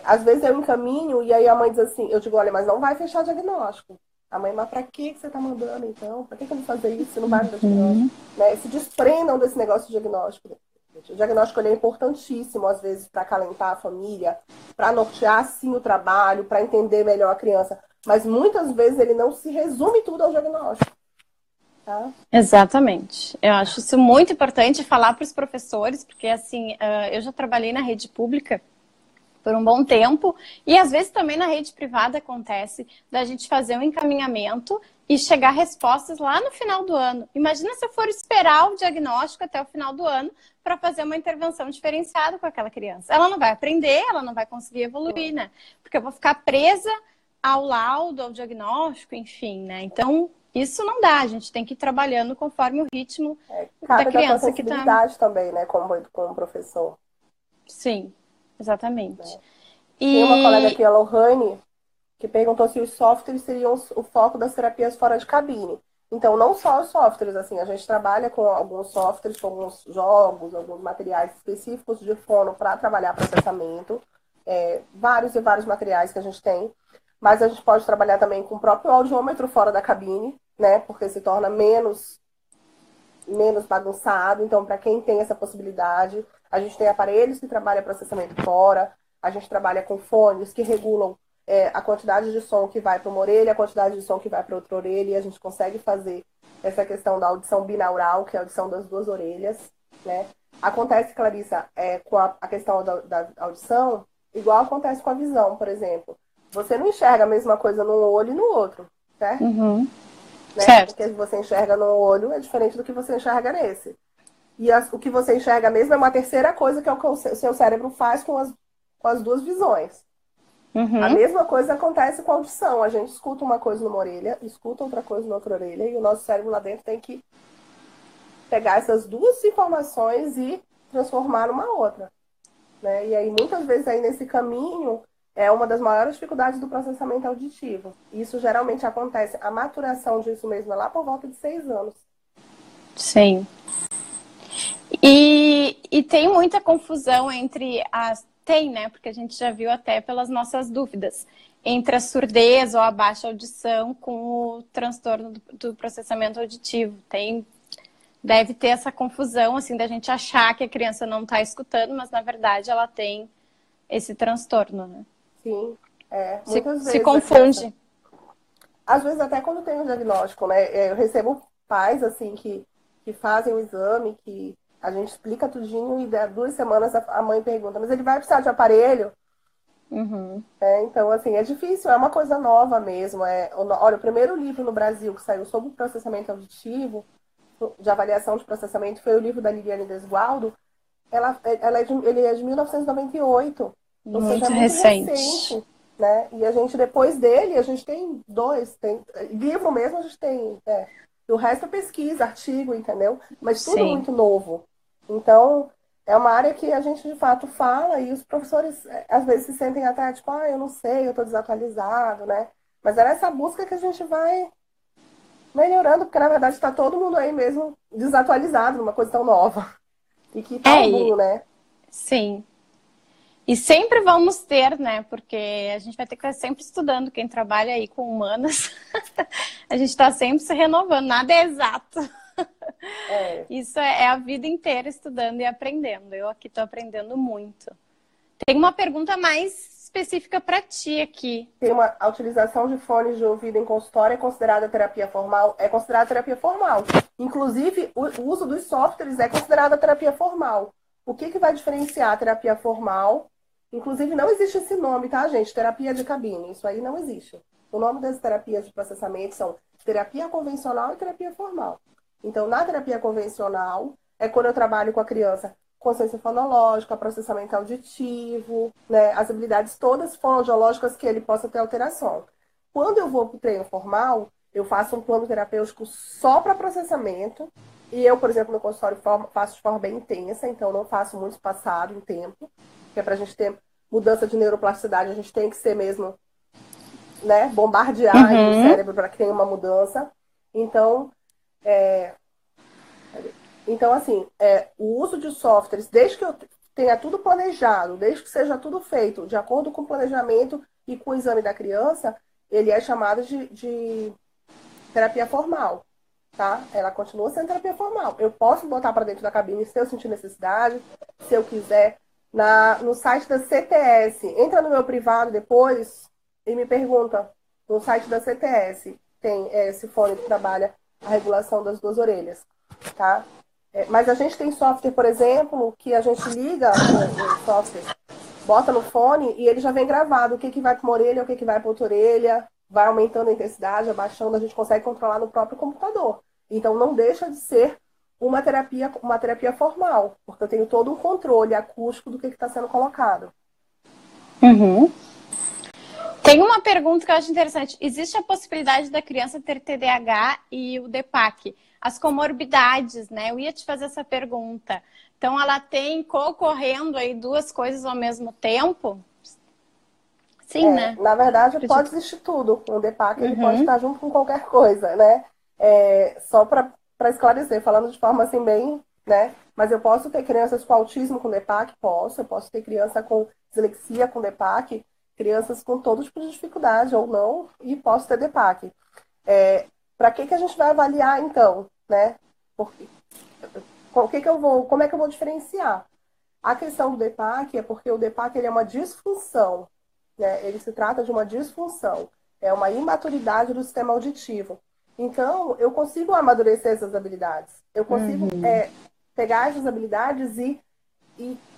às vezes eu encaminho e aí a mãe diz assim, eu digo, olha, mas não vai fechar o diagnóstico. A mãe, mas pra que você tá mandando, então? Pra que eu vou fazer isso se não vai me dar diagnóstico? Né? Se desprendam desse negócio de diagnóstico. O diagnóstico ele é importantíssimo, às vezes, para acalentar a família, para nortear, sim, o trabalho, para entender melhor a criança. Mas muitas vezes ele não se resume tudo ao diagnóstico. Tá? Exatamente. Eu acho isso muito importante falar para os professores, porque, assim, eu já trabalhei na rede pública por um bom tempo, e às vezes também na rede privada acontece da gente fazer um encaminhamento e chegar respostas lá no final do ano. Imagina se eu for esperar o diagnóstico até o final do ano para fazer uma intervenção diferenciada com aquela criança. Ela não vai aprender, ela não vai conseguir evoluir, né? Porque eu vou ficar presa ao laudo, ao diagnóstico, enfim, né? Então, isso não dá, a gente tem que ir trabalhando conforme o ritmo da criança que tá... também, né, como professor. Sim, exatamente. Tem uma colega aqui, a Lohane, que perguntou se os softwares seriam o foco das terapias fora de cabine. Então, não só os softwares, assim, a gente trabalha com alguns softwares, com alguns jogos, alguns materiais específicos de fono para trabalhar processamento, vários e vários materiais que a gente tem, mas a gente pode trabalhar também com o próprio audiômetro fora da cabine, né, porque se torna menos bagunçado. Então, para quem tem essa possibilidade, a gente tem aparelhos que trabalham processamento fora, a gente trabalha com fones que regulam a quantidade de som que vai para uma orelha, a quantidade de som que vai para outra orelha, e a gente consegue fazer essa questão da audição binaural, que é a audição das duas orelhas, né? Acontece, Clarissa, com a questão da audição, igual acontece com a visão, por exemplo. Você não enxerga a mesma coisa num olho e no outro, certo? Uhum. Né? Certo. Porque você enxerga no olho é diferente do que você enxerga nesse. E o que você enxerga mesmo é uma terceira coisa, que é o que o seu cérebro faz com as duas visões. Uhum. A mesma coisa acontece com a audição. A gente escuta uma coisa numa orelha, escuta outra coisa na outra orelha, e o nosso cérebro lá dentro tem que pegar essas duas informações e transformar numa outra. Né? E aí, muitas vezes, aí nesse caminho, é uma das maiores dificuldades do processamento auditivo. Isso geralmente acontece, a maturação disso mesmo é lá por volta de 6 anos. Sim. E tem muita confusão entre as... Tem, né? Porque a gente já viu até pelas nossas dúvidas. Entre a surdez ou a baixa audição com o transtorno do processamento auditivo. Deve ter essa confusão, assim, da gente achar que a criança não está escutando, mas na verdade ela tem esse transtorno, né? Sim, muitas vezes se confunde. Às vezes até quando tem um diagnóstico, né? Eu recebo pais, assim, que fazem o exame, que a gente explica tudinho e 2 semanas a mãe pergunta, mas ele vai precisar de aparelho? Uhum. Então, assim, é difícil, é uma coisa nova mesmo. Olha, o primeiro livro no Brasil que saiu sobre processamento auditivo, de avaliação de processamento, foi o livro da Liliane Desgualdo. Ele é de 1998. Ou seja, é muito recente. Né? E a gente, depois dele, a gente tem 2. Livro mesmo a gente tem. O resto é pesquisa, artigo, entendeu? Mas tudo muito novo. Então, é uma área que a gente, de fato, fala e os professores, às vezes, se sentem até, tipo, eu não sei, eu estou desatualizado, né? Mas é nessa busca que a gente vai melhorando, porque, na verdade, está todo mundo aí mesmo desatualizado numa coisa tão nova. E que tá bom, né? Sim. E sempre vamos ter, né? Porque a gente vai ter que estar sempre estudando. Quem trabalha aí com humanas, a gente está sempre se renovando. Nada é exato. É. Isso é a vida inteira estudando e aprendendo. Eu aqui estou aprendendo muito. Tem uma pergunta mais específica para ti aqui. A utilização de fones de ouvido em consultório é considerada terapia formal? É considerada terapia formal. Inclusive, o uso dos softwares é considerada terapia formal. O que vai diferenciar a terapia formal? Inclusive, não existe esse nome, tá, gente? Terapia de cabine. Isso aí não existe. O nome das terapias de processamento são terapia convencional e terapia formal. Então, na terapia convencional, é quando eu trabalho com a criança consciência fonológica, processamento auditivo, né, as habilidades todas fonoaudiológicas que ele possa ter alteração. Quando eu vou para o treino formal, eu faço um plano terapêutico só para processamento. E eu, por exemplo, no consultório faço de forma bem intensa, então não faço muito espaçado em tempo, que é para a gente ter mudança de neuroplasticidade, a gente tem que ser mesmo, né, bombardear o cérebro para que tenha uma mudança. Então, assim, o uso de softwares, desde que eu tenha tudo planejado, desde que seja tudo feito de acordo com o planejamento e com o exame da criança, ele é chamado de terapia formal, tá? Ela continua sendo terapia formal. Eu posso botar para dentro da cabine se eu sentir necessidade, se eu quiser. No site da CTS, entra no meu privado depois e me pergunta. No site da CTS tem esse fone que trabalha a regulação das duas orelhas, tá? Mas a gente tem software, por exemplo, que a gente liga o software, bota no fone e ele já vem gravado. O que vai para uma orelha, o que vai para outra orelha, vai aumentando a intensidade, abaixando, a gente consegue controlar no próprio computador. Então não deixa de ser uma terapia formal, porque eu tenho todo um controle acústico do que está sendo colocado. Tem uma pergunta que eu acho interessante. Existe a possibilidade da criança ter TDAH e o DEPAC? As comorbidades, né? Eu ia te fazer essa pergunta. Então, ela tem concorrendo aí duas coisas ao mesmo tempo? Sim, né? Na verdade, pode existir tudo. O DEPAC ele pode estar junto com qualquer coisa, né? Só para esclarecer, falando de forma assim bem, né? Mas eu posso ter crianças com autismo com DEPAC? Posso. Eu posso ter criança com dislexia com DEPAC, crianças com todo tipo de dificuldade ou não, e posso ter DEPAC. Para que a gente vai avaliar, então, né? Como é que eu vou diferenciar? A questão do DEPAC é porque o DEPAC ele é uma disfunção, né? Ele se trata de uma disfunção, é uma imaturidade do sistema auditivo. Então, eu consigo amadurecer essas habilidades. Eu consigo pegar essas habilidades e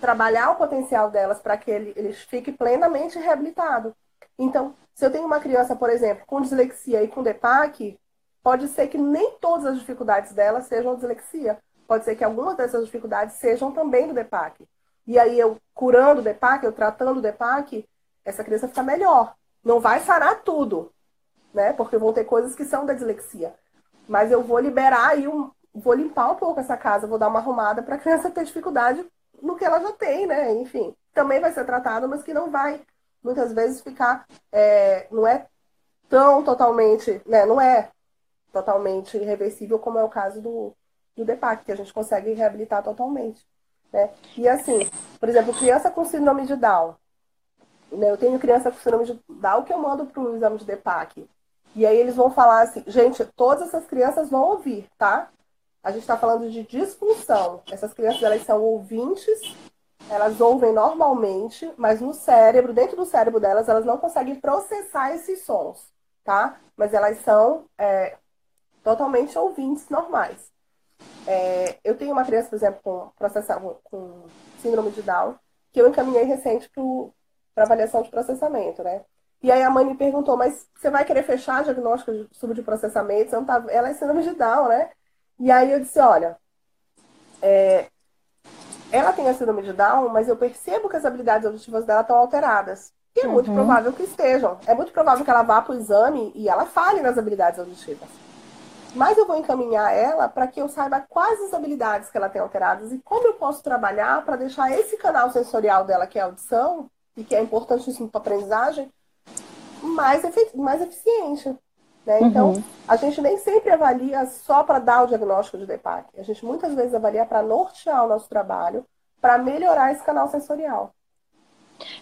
trabalhar o potencial delas para que ele fique plenamente reabilitado. Então, se eu tenho uma criança, por exemplo, com dislexia e com DEPAC, pode ser que nem todas as dificuldades dela sejam dislexia. Pode ser que algumas dessas dificuldades sejam também do DEPAC. E aí, eu curando o DEPAC, eu tratando o DEPAC, essa criança fica melhor. Não vai sarar tudo, né? Porque vão ter coisas que são da dislexia. Mas eu vou liberar e vou limpar um pouco essa casa, vou dar uma arrumada para a criança ter dificuldade no que ela já tem, né? Enfim, também vai ser tratado, mas que não vai, muitas vezes, ficar... não é tão totalmente... né? Não é totalmente irreversível como é o caso do DEPAC, que a gente consegue reabilitar totalmente. Né? E assim, por exemplo, criança com síndrome de Down. Né? Eu tenho criança com síndrome de Down que eu mando para o exame de DEPAC. E aí eles vão falar assim, gente, todas essas crianças vão ouvir, tá? A gente está falando de disfunção. Essas crianças, elas são ouvintes, elas ouvem normalmente, mas no cérebro, dentro do cérebro delas, elas não conseguem processar esses sons, tá? Mas elas são totalmente ouvintes normais. Eu tenho uma criança, por exemplo, com síndrome de Down, que eu encaminhei recente para avaliação de processamento, né? E aí a mãe me perguntou, mas você vai querer fechar diagnóstico de subprocessamento? Você não tá... Ela é síndrome de Down, né? E aí eu disse, olha, ela tem a síndrome de Down, mas eu percebo que as habilidades auditivas dela estão alteradas. E é muito provável que estejam. É muito provável que ela vá para o exame e ela falhe nas habilidades auditivas. Mas eu vou encaminhar ela para que eu saiba quais as habilidades que ela tem alteradas e como eu posso trabalhar para deixar esse canal sensorial dela, que é a audição, e que é importantíssimo para a aprendizagem, mais eficiente. Né? Então, a gente nem sempre avalia só para dar o diagnóstico de DEPAC. A gente muitas vezes avalia para nortear o nosso trabalho, para melhorar esse canal sensorial.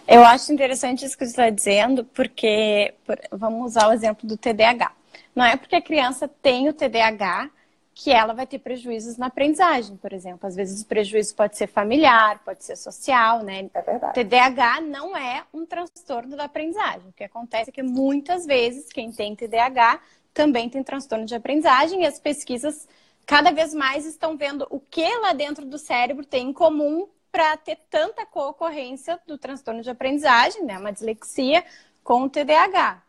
Eu acho interessante isso que você está dizendo, porque vamos usar o exemplo do TDAH. Não é porque a criança tem o TDAH que ela vai ter prejuízos na aprendizagem, por exemplo. Às vezes o prejuízo pode ser familiar, pode ser social, né? É verdade. TDAH não é um transtorno da aprendizagem. O que acontece é que muitas vezes quem tem TDAH também tem transtorno de aprendizagem e as pesquisas cada vez mais estão vendo o que lá dentro do cérebro tem em comum para ter tanta co-ocorrência do transtorno de aprendizagem, né? Uma dislexia com o TDAH.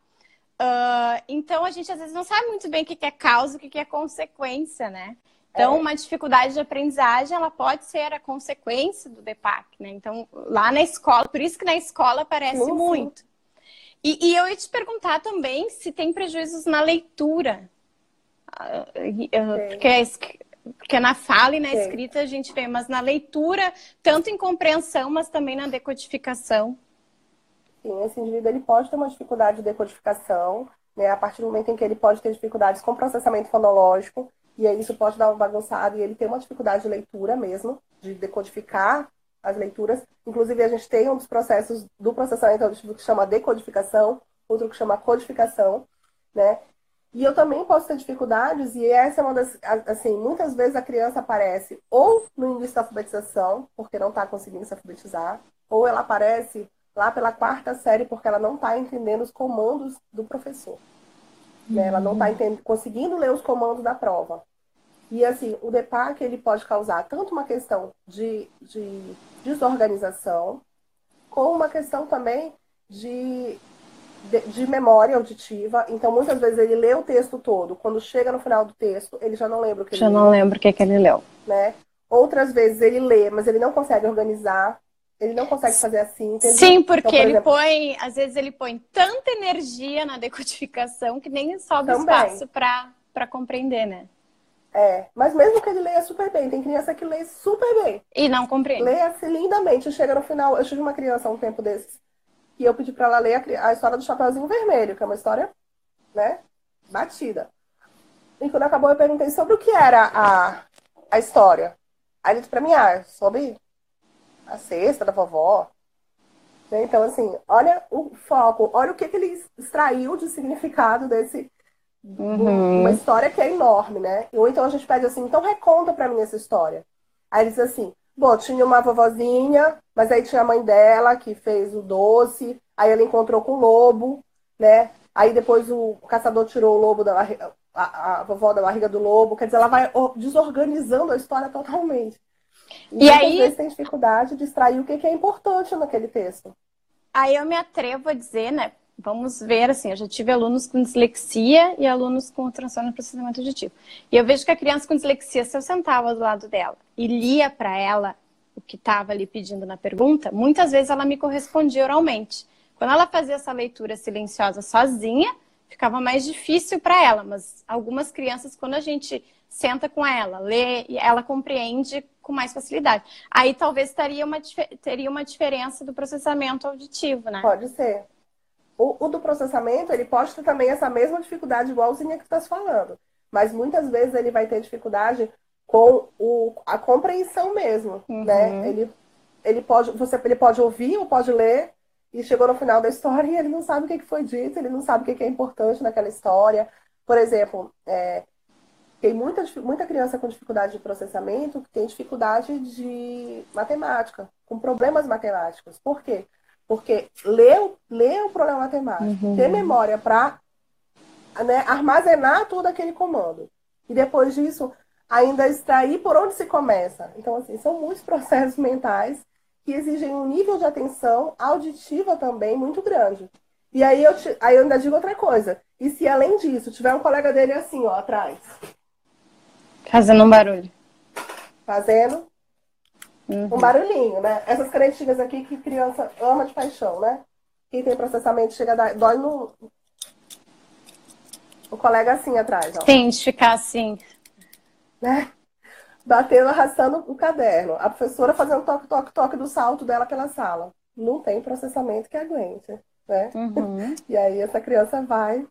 Então, a gente às vezes não sabe muito bem o que é causa e o que é consequência, né? Então, uma dificuldade de aprendizagem, ela pode ser a consequência do DPAC, né? Então, lá na escola, por isso que na escola aparece muito. E eu ia te perguntar também se tem prejuízos na leitura. Porque na fala e na escrita a gente vê, mas na leitura, tanto em compreensão, mas também na decodificação. Sim, esse indivíduo ele pode ter uma dificuldade de decodificação, né, a partir do momento em que ele pode ter dificuldades com processamento fonológico, e aí isso pode dar uma bagunçada, e ele tem uma dificuldade de leitura mesmo, de decodificar as leituras. Inclusive, a gente tem um dos processos do processamento auditivo que chama decodificação, outro que chama codificação, né? E eu também posso ter dificuldades, e essa é uma das, assim, muitas vezes a criança aparece ou no início da alfabetização, porque não está conseguindo se alfabetizar, ou ela aparece lá pela 4ª série, porque ela não está entendendo os comandos do professor. Né? Ela não está conseguindo ler os comandos da prova. E, assim, o DPAC, ele pode causar tanto uma questão de desorganização, como uma questão também de memória auditiva. Então, muitas vezes, ele lê o texto todo. Quando chega no final do texto, ele já não lembra o que ele leu. Já não lembro o que ele leu. Né? Outras vezes, ele lê, mas ele não consegue organizar. Ele não consegue fazer a síntese. Sim, porque então, por exemplo, às vezes ele põe tanta energia na decodificação que nem sobra espaço para compreender, né? Mas mesmo que ele leia super bem, tem criança que lê super bem. E não compreende. Lê assim lindamente. Chega no final, eu tive uma criança há um tempo desses, e eu pedi para ela ler a história do Chapeuzinho Vermelho, que é uma história, né, batida. E quando acabou, eu perguntei sobre o que era a história. Aí ele disse para mim, sobre a cesta da vovó. Então, assim, olha o foco, olha o que ele extraiu de significado desse uma história que é enorme, né? Ou então a gente pede assim, então reconta pra mim essa história. Aí ele diz assim, bom, tinha uma vovozinha, mas aí tinha a mãe dela que fez o doce, aí ela encontrou com o lobo, né? Aí depois o caçador tirou o lobo a vovó da barriga do lobo, quer dizer, ela vai desorganizando a história totalmente. E aí, às vezes tem dificuldade de extrair o que é importante naquele texto. Aí eu me atrevo a dizer, né? Vamos ver, assim, eu já tive alunos com dislexia e alunos com transtorno de processamento auditivo. E eu vejo que a criança com dislexia, se eu sentava do lado dela e lia para ela o que estava ali pedindo na pergunta, muitas vezes ela me correspondia oralmente. Quando ela fazia essa leitura silenciosa sozinha, ficava mais difícil para ela. Mas algumas crianças, quando a gente senta com ela, lê, ela compreende com mais facilidade. Aí talvez teria uma diferença do processamento auditivo, né? Pode ser. O do processamento, ele pode ter também essa mesma dificuldade igualzinha que tu estás falando. Mas muitas vezes ele vai ter dificuldade com a compreensão mesmo, né? Ele pode ouvir ou pode ler e chegou no final da história e ele não sabe o que foi dito, ele não sabe o que é importante naquela história. Por exemplo, tem muita criança com dificuldade de processamento que tem dificuldade de matemática, com problemas matemáticos. Por quê? Porque ler o problema matemático, ter memória para, né, armazenar todo aquele comando. E depois disso, ainda extrair por onde se começa. Então, assim, são muitos processos mentais que exigem um nível de atenção auditiva também muito grande. E aí eu ainda digo outra coisa. E se além disso, tiver um colega dele assim, ó, atrás. Fazendo um barulho. Fazendo um barulhinho, né? Essas canetinhas aqui que criança ama de paixão, né? Quem tem processamento chega a dar, dói no... O colega assim atrás, ó. Tem de ficar assim. Né? Batendo, arrastando o caderno. A professora fazendo toque, toque, toque do salto dela pela sala. Não tem processamento que aguente, né? E aí essa criança vai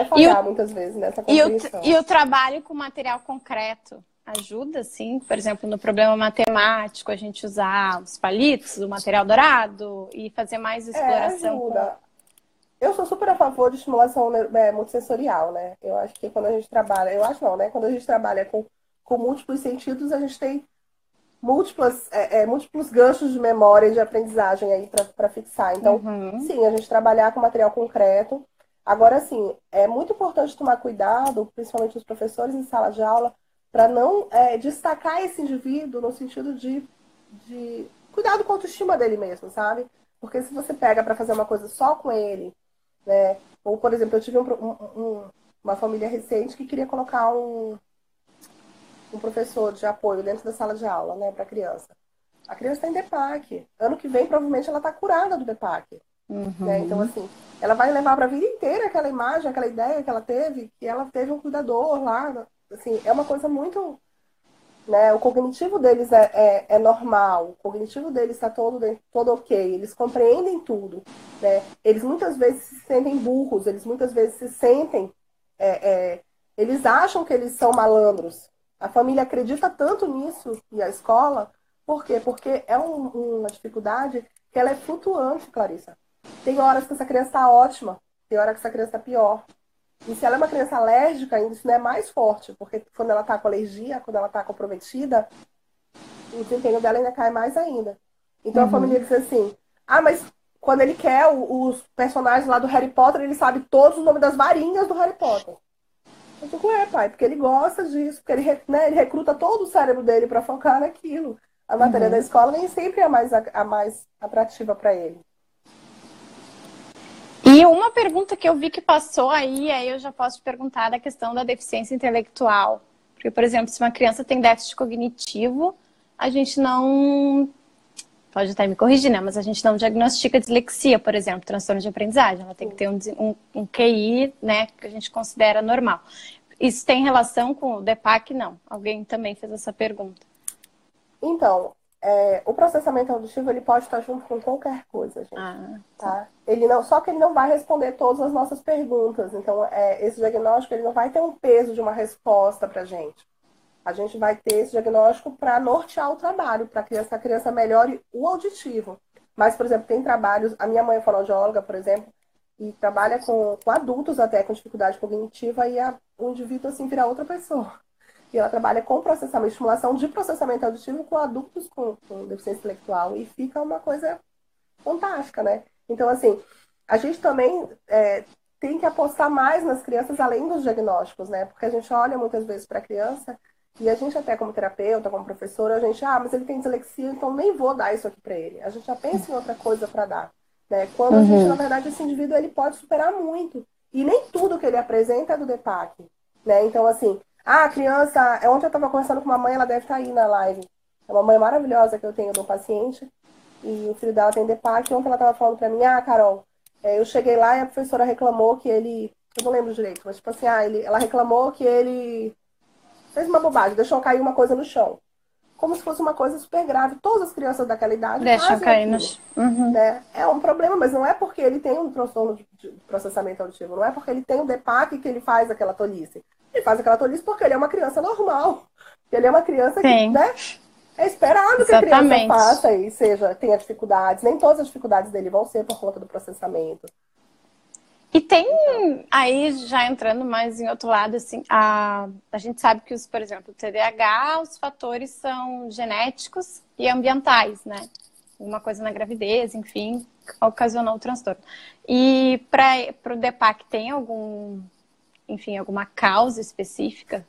falhar muitas vezes nessa compreensão. E o trabalho com material concreto ajuda, sim? Por exemplo, no problema matemático, a gente usar os palitos, o material dourado e fazer mais exploração. Ajuda. Eu sou super a favor de estimulação multissensorial, né? Eu acho que quando a gente trabalha, eu acho não, né? Quando a gente trabalha com múltiplos sentidos, a gente tem múltiplos ganchos de memória e de aprendizagem aí para fixar. Então, Uhum. sim, a gente trabalhar com material concreto. Agora, sim, é muito importante tomar cuidado, principalmente os professores em sala de aula, para não destacar esse indivíduo no sentido de cuidado com a autoestima dele mesmo, sabe? Porque se você pega para fazer uma coisa só com ele, né? Ou, por exemplo, eu tive uma família recente que queria colocar um professor de apoio dentro da sala de aula, né, para a criança. A criança está em DEPAC. Ano que vem, provavelmente, ela está curada do DEPAC. Né? Então, Uhum. assim, ela vai levar para a vida inteira aquela imagem, aquela ideia que ela teve um cuidador lá. Assim, é uma coisa muito. Né? O cognitivo deles é normal, o cognitivo deles está todo ok, eles compreendem tudo. Né? Eles muitas vezes se sentem burros, eles muitas vezes se sentem. Eles acham que eles são malandros. A família acredita tanto nisso, e a escola, por quê? Porque é uma dificuldade que ela é flutuante, Clarissa. Tem horas que essa criança está ótima, tem hora que essa criança está pior. E se ela é uma criança alérgica, ainda isso não é mais forte, porque quando ela está com alergia, quando ela está comprometida, o desempenho dela ainda cai mais ainda. Então a família Uhum. diz assim: ah, mas quando ele quer os personagens lá do Harry Potter, ele sabe todos os nomes das varinhas do Harry Potter. Eu digo, pai, porque ele gosta disso, porque ele recruta todo o cérebro dele para focar naquilo. A matéria da Uhum. escola nem sempre é a mais atrativa para ele. E uma pergunta que eu vi que passou aí eu já posso te perguntar da questão da deficiência intelectual. Porque, por exemplo, se uma criança tem déficit cognitivo, a gente não. Pode até me corrigir, né? Mas a gente não diagnostica dislexia, por exemplo, transtorno de aprendizagem. Ela tem que Sim. ter um QI, né, que a gente considera normal. Isso tem relação com o DEPAC? Não. Alguém também fez essa pergunta. Então, o processamento auditivo ele pode estar junto com qualquer coisa, gente. Ah, tá. Tá? Ele não, só que ele não vai responder todas as nossas perguntas. Então, esse diagnóstico ele não vai ter um peso de uma resposta para gente. A gente vai ter esse diagnóstico para nortear o trabalho, para que essa criança melhore o auditivo. Mas, por exemplo, tem trabalhos. A minha mãe é fonoaudióloga, por exemplo, e trabalha com adultos até com dificuldade cognitiva e o indivíduo assim vira outra pessoa. E ela trabalha com processamento, estimulação de processamento auditivo com adultos com deficiência intelectual. E fica uma coisa fantástica, né? Então, assim, a gente também tem que apostar mais nas crianças além dos diagnósticos, né? Porque a gente olha muitas vezes para a criança e a gente até como terapeuta, como professora, a gente, mas ele tem dislexia, então nem vou dar isso aqui para ele. A gente já pensa em outra coisa para dar, né? Quando a gente, na Uhum. verdade, esse indivíduo ele pode superar muito. E nem tudo que ele apresenta é do DEPAC, né? Então, assim, a criança, ontem eu estava conversando com uma mãe, ela deve estar aí na live. É uma mãe maravilhosa que eu tenho de um paciente e o filho dela tem DEPAC. Ontem ela estava falando para mim, Carol, eu cheguei lá e a professora reclamou que ele, eu não lembro direito, mas tipo assim, ela reclamou que ele fez uma bobagem, deixou cair uma coisa no chão. Como se fosse uma coisa super grave. Todas as crianças daquela idade Deixam fazem cair aquilo. nos. Uhum. Né? É um problema, mas não é porque ele tem um transtorno de processamento auditivo, não é porque ele tem um DEPAC que ele faz aquela tolice. Ele faz aquela tolice porque ele é uma criança normal. Ele é uma criança que, Sim, né? É esperado que a criança exatamente. faça e tenha dificuldades. Nem todas as dificuldades dele vão ser por conta do processamento. E tem Então, aí, já entrando mais em outro lado, assim, a gente sabe que, por exemplo, o TDAH, os fatores são genéticos e ambientais, né? Uma coisa na gravidez, enfim, ocasionou o transtorno. E para o DEPAC tem alguma causa específica?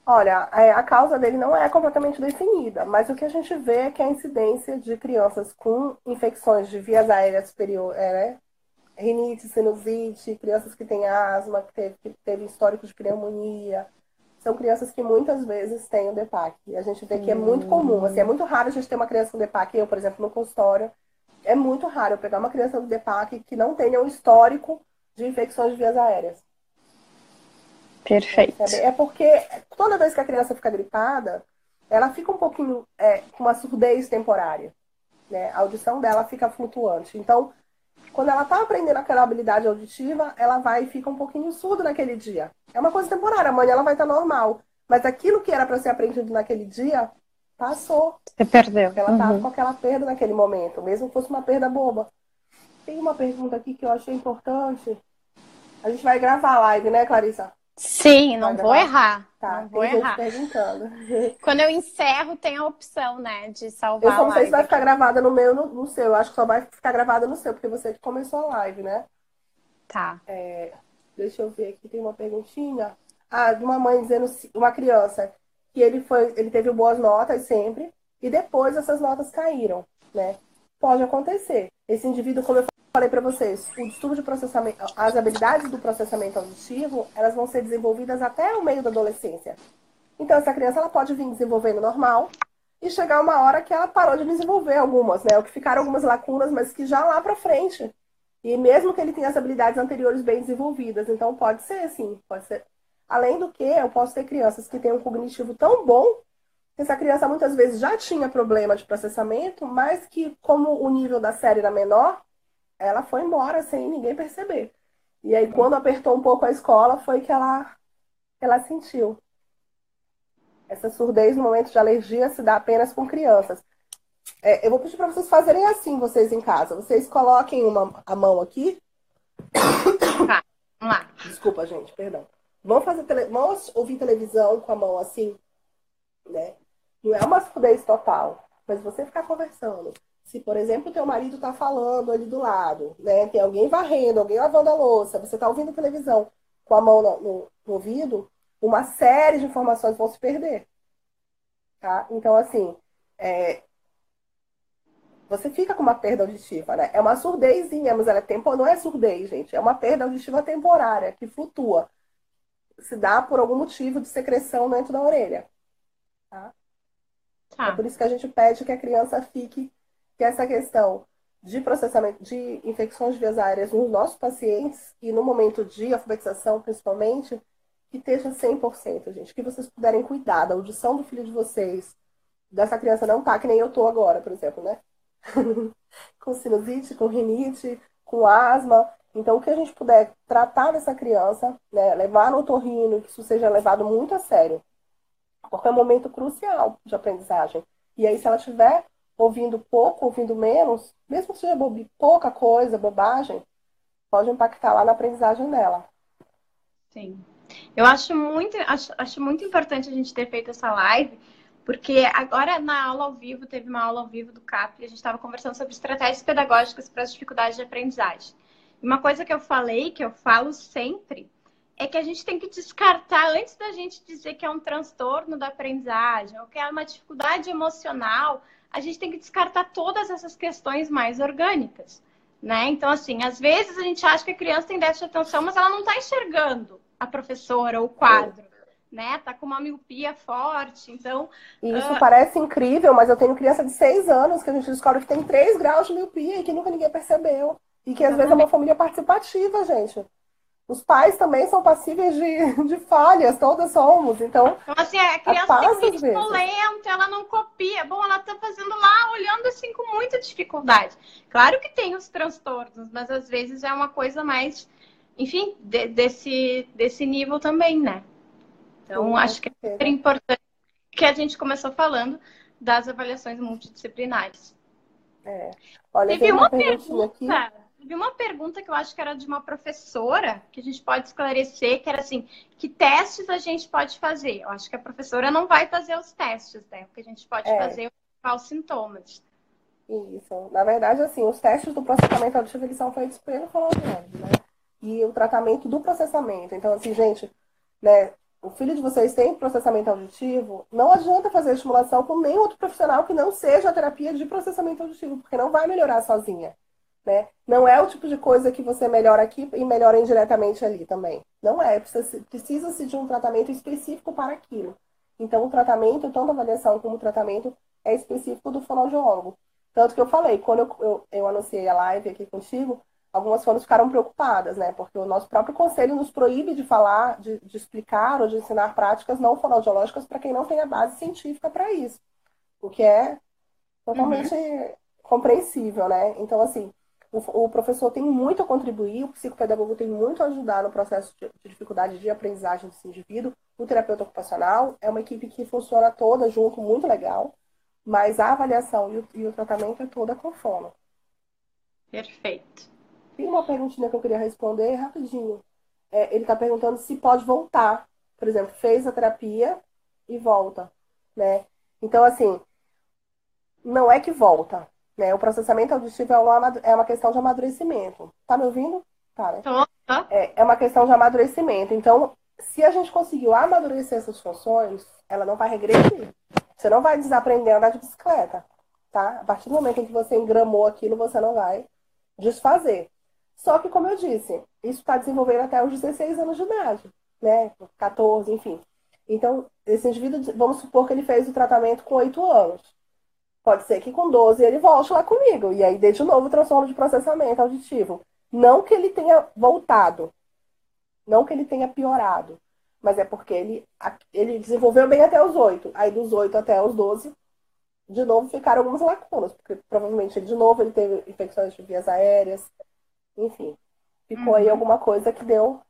olha, a causa dele não é completamente definida, mas o que a gente vê é que a incidência de crianças com infecções de vias aéreas superiores, né? Rinite, sinusite, crianças que têm asma, que teve histórico de pneumonia, são crianças que muitas vezes têm o DEPAC. E a gente vê que é muito comum, assim, é Hum, muito raro a gente ter uma criança com DEPAC. Eu, por exemplo, no consultório, é muito raro eu pegar uma criança com DEPAC que não tenha um histórico de infecções de vias aéreas. perfeito. É porque toda vez que a criança fica gripada, ela fica um pouquinho com uma surdez temporária. Né? A audição dela fica flutuante. Então, quando ela está aprendendo aquela habilidade auditiva, ela vai e fica um pouquinho surda naquele dia. É uma coisa temporária, amanhã ela vai estar normal. Mas aquilo que era para ser aprendido naquele dia, passou. Você perdeu. Ela está com Uhum. aquela perda naquele momento, mesmo que fosse uma perda boba. Tem uma pergunta aqui que eu achei importante. A gente vai gravar a live, né, Clarissa? Sim, Vai não vou gravar? errar. Tá, Não vou tem gente errar. perguntando. Quando eu encerro, tem a opção, né, de Eu salvar só a não sei se live vai ficar aqui. gravada no meu, no seu. Eu acho que só vai ficar gravada no seu, porque você que começou a live, né? Tá. Deixa eu ver aqui, tem uma perguntinha. Ah, de uma mãe dizendo, uma criança, que ele teve boas notas sempre, e depois essas notas caíram, né? Pode acontecer. Esse indivíduo, como eu falei para vocês, o distúrbio de processamento, as habilidades do processamento auditivo, elas vão ser desenvolvidas até o meio da adolescência. Então, essa criança, ela pode vir desenvolvendo normal, e chegar uma hora que ela parou de desenvolver algumas, né? O que ficaram algumas lacunas, mas que já lá para frente. E mesmo que ele tenha as habilidades anteriores bem desenvolvidas. Então, pode ser, sim, pode ser. Além do que, eu posso ter crianças que têm um cognitivo tão bom que essa criança muitas vezes já tinha problema de processamento, mas que, como o nível da série era menor, ela foi embora sem ninguém perceber. E aí, quando apertou um pouco a escola, foi que ela sentiu. Essa surdez no momento de alergia se dá apenas com crianças. Eu vou pedir para vocês fazerem assim, vocês em casa. Vocês coloquem a mão aqui. Tá. Vamos lá. Desculpa, gente, perdão. Vamos ouvir televisão com a mão assim, né? Não é uma surdez total, mas você ficar conversando. Se, por exemplo, teu marido está falando ali do lado, né? Tem alguém varrendo, alguém lavando a louça, você está ouvindo televisão com a mão no ouvido, uma série de informações vão se perder, tá? Então, assim, é, você fica com uma perda auditiva, né? É uma surdezinha, mas ela não é surdez, gente. É uma perda auditiva temporária, que flutua. Se dá por algum motivo de secreção dentro da orelha. Tá? É Tá. por isso que a gente pede que a criança fique, que essa questão de processamento de infecções de vias aéreas nos nossos pacientes, e no momento de alfabetização, principalmente, que esteja 100%, gente. Que vocês puderem cuidar da audição do filho de vocês, dessa criança não tá que nem eu tô agora, por exemplo, né? Com sinusite, com rinite, com asma. Então, o que a gente puder tratar dessa criança, né, levar no otorrino, que isso seja levado muito a sério, porque é um momento crucial de aprendizagem. E aí, se ela estiver ouvindo pouco, ouvindo menos, mesmo que seja pouca coisa, bobagem, pode impactar lá na aprendizagem dela. Sim. Eu acho muito importante a gente ter feito essa live, porque agora na aula ao vivo, teve uma aula ao vivo do CAP, e a gente estava conversando sobre estratégias pedagógicas para as dificuldades de aprendizagem. E uma coisa que eu falei, que eu falo sempre, é que a gente tem que descartar, antes da gente dizer que é um transtorno da aprendizagem, ou que é uma dificuldade emocional, a gente tem que descartar todas essas questões mais orgânicas. Né? Então, assim, às vezes a gente acha que a criança tem déficit de atenção, mas ela não está enxergando a professora ou o Sim. quadro, né? Tá com uma miopia forte, então... E isso parece incrível, mas eu tenho criança de 6 anos que a gente descobre que tem 3 graus de miopia e que nunca ninguém percebeu. E que às vezes é uma Exatamente. família participativa, gente. Os pais também são passíveis de falhas, todas somos. Então, Então, assim, a criança tem um passa às ritmo vezes. lento, ela não copia. Bom, ela tá fazendo lá, olhando assim com muita dificuldade. Claro que tem os transtornos, mas às vezes é uma coisa mais, enfim, desse nível também, né? Então, Sim, com acho que é super certeza. importante que a gente começou falando das avaliações multidisciplinares. É. Olha, Teve tem uma uma perguntinha aqui. pergunta, teve uma pergunta que eu acho que era de uma professora, que a gente pode esclarecer, que era assim, que testes a gente pode fazer? Eu acho que a professora não vai fazer os testes, né? O que a gente pode É, fazer é observar os sintomas. isso. Na verdade, assim, os testes do processamento auditivo, eles são feitos pelo fonoaudiólogo, né? E o tratamento do processamento. Então, assim, gente, né? O filho de vocês tem processamento auditivo, não adianta fazer estimulação com nenhum outro profissional que não seja a terapia de processamento auditivo, porque não vai melhorar sozinha, né? Não é o tipo de coisa que você melhora aqui e melhora indiretamente ali também. Não é, precisa-se de um tratamento específico para aquilo. Então, o tratamento, tanto a avaliação como o tratamento, é específico do fonoaudiólogo. Tanto que eu falei, quando eu anunciei a live aqui contigo, algumas fonos ficaram preocupadas, né? Porque o nosso próprio conselho nos proíbe de falar, de explicar ou de ensinar práticas não fonoaudiológicas para quem não tem a base científica para isso. O que é Uhum. totalmente compreensível, né? Então, assim, o professor tem muito a contribuir, o psicopedagogo tem muito a ajudar no processo de dificuldade de aprendizagem desse indivíduo. O terapeuta ocupacional é uma equipe que funciona toda junto, muito legal, mas a avaliação e o tratamento é toda com fono. Perfeito. Tem uma perguntinha que eu queria responder rapidinho. Ele está perguntando se pode voltar. Por exemplo, fez a terapia e volta, né? Então, assim, não é que volta, né? O processamento auditivo é uma questão de amadurecimento. Tá me ouvindo? Tá, né? Tô, tô. É uma questão de amadurecimento. Então, se a gente conseguiu amadurecer essas funções, ela não vai regredir. Você não vai desaprender a andar de bicicleta, tá? A partir do momento em que você engramou aquilo, você não vai desfazer. Só que, como eu disse, isso está desenvolvendo até os 16 anos de idade, né? 14, enfim. Então, esse indivíduo, vamos supor que ele fez o tratamento com 8 anos. Pode ser que com 12 ele volte lá comigo. E aí dê de novo o transtorno de processamento auditivo. Não que ele tenha voltado, não que ele tenha piorado, mas é porque ele desenvolveu bem até os 8. Aí dos 8 até os 12, de novo ficaram algumas lacunas, porque provavelmente de novo ele teve infecções de vias aéreas, enfim. Ficou aí Uhum. alguma coisa que deu.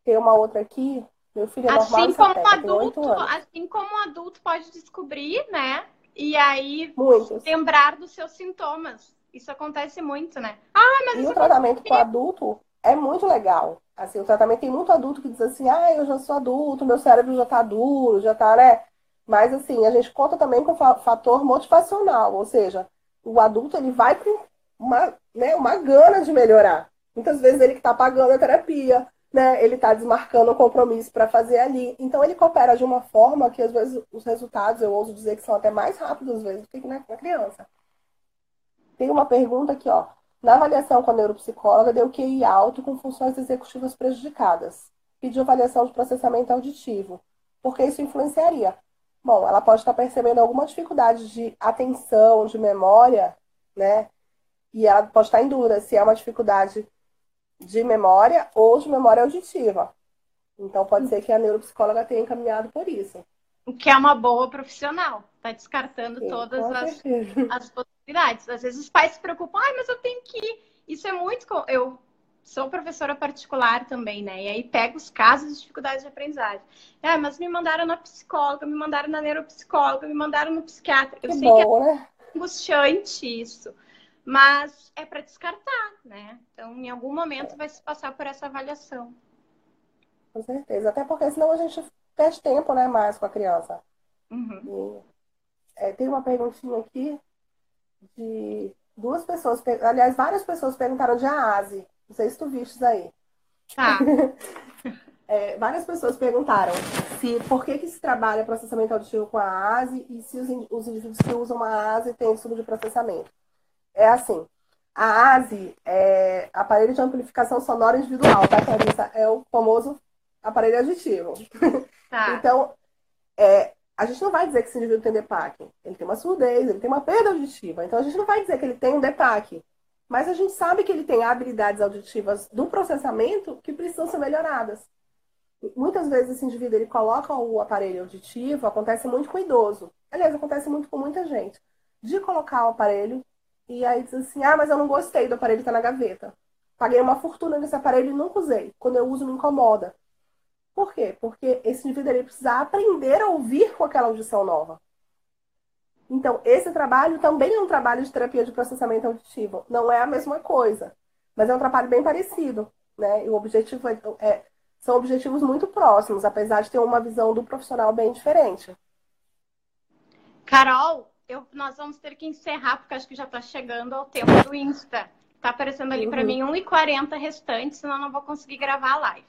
Tem uma outra aqui, meu filho é normal e sapeca, tem 8 anos. Assim como um adulto pode descobrir, né? E aí Muitos. lembrar dos seus sintomas. Isso acontece muito, né? Ah, mas E isso o acontece. tratamento com adulto é muito legal. Assim, o tratamento tem muito adulto que diz assim, ah, eu já sou adulto, meu cérebro já tá duro, já tá, né? Mas assim, a gente conta também com o fator motivacional, ou seja, o adulto ele vai com uma gana de melhorar. Muitas vezes ele que tá pagando a terapia, né? Ele tá desmarcando o compromisso para fazer ali. Então ele coopera de uma forma que às vezes os resultados, eu ouso dizer que são até mais rápidos às vezes do que na criança. Tem uma pergunta aqui, ó. Na avaliação com a neuropsicóloga, deu QI alto com funções executivas prejudicadas. Pediu avaliação de processamento auditivo, porque isso influenciaria. Bom, ela pode estar percebendo alguma dificuldade de atenção, de memória, né? E ela pode estar em dúvida se é uma dificuldade de memória ou de memória auditiva. Então, pode ser que a neuropsicóloga tenha encaminhado por isso. O que é uma boa profissional. Tá descartando Sim, todas com certeza. as possibilidades. Às vezes os pais se preocupam, ai, mas eu tenho que ir. Isso é muito. Eu sou professora particular também, né? E aí pego os casos de dificuldades de aprendizagem. É, mas me mandaram na psicóloga, me mandaram na neuropsicóloga, me mandaram no psiquiatra. Eu Que sei que é bom, né? angustiante isso, mas é para descartar, né? Então, em algum momento vai se passar por essa avaliação. Com certeza. Até porque senão a gente perde tempo, né, mais com a criança. Uhum. E, tem uma perguntinha aqui de duas pessoas, aliás, várias pessoas perguntaram de AASE. Não sei se tu vistes aí. Tá. Várias pessoas perguntaram se por que se trabalha processamento auditivo com a AASE e se os indivíduos que usam a AASE têm estudo de processamento. É assim, a ASE é aparelho de amplificação sonora individual, tá, Clarissa? É o famoso aparelho auditivo. Tá. Então, a gente não vai dizer que esse indivíduo tem DEPAC. Ele tem uma surdez, ele tem uma perda auditiva. Então, a gente não vai dizer que ele tem um DEPAC. Mas a gente sabe que ele tem habilidades auditivas do processamento que precisam ser melhoradas. Muitas vezes esse indivíduo ele coloca o aparelho auditivo, acontece muito com o idoso. Aliás, acontece muito com muita gente. De colocar o aparelho e aí diz assim, ah, mas eu não gostei do aparelho, tá na gaveta. Paguei uma fortuna nesse aparelho e nunca usei. Quando eu uso, me incomoda. Por quê? Porque esse indivíduo ele precisa aprender a ouvir com aquela audição nova. Então, esse trabalho também é um trabalho de terapia de processamento auditivo. Não é a mesma coisa, mas é um trabalho bem parecido, né? E o objetivo são objetivos muito próximos, apesar de ter uma visão do profissional bem diferente. Carol, nós vamos ter que encerrar, porque acho que já está chegando ao tempo do Insta. Tá aparecendo ali para Uhum. mim 1h40 restante, senão eu não vou conseguir gravar a live.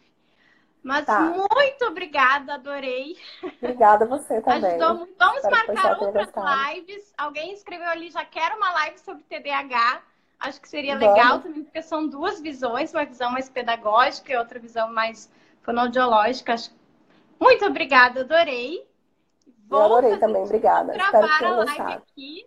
Mas Tá. muito obrigada, adorei. Obrigada a você Ajudou também. muito. Vamos Espero que o marcar pessoal tenha outras gostado. lives. Alguém escreveu ali, já quero uma live sobre TDAH. Acho que seria legal Vamos. também, porque são duas visões, uma visão mais pedagógica e outra visão mais fonoaudiológica. Muito obrigada, adorei. Eu Vou adorei fazer também, obrigada. Espero que gravar tenham a live gostado. aqui.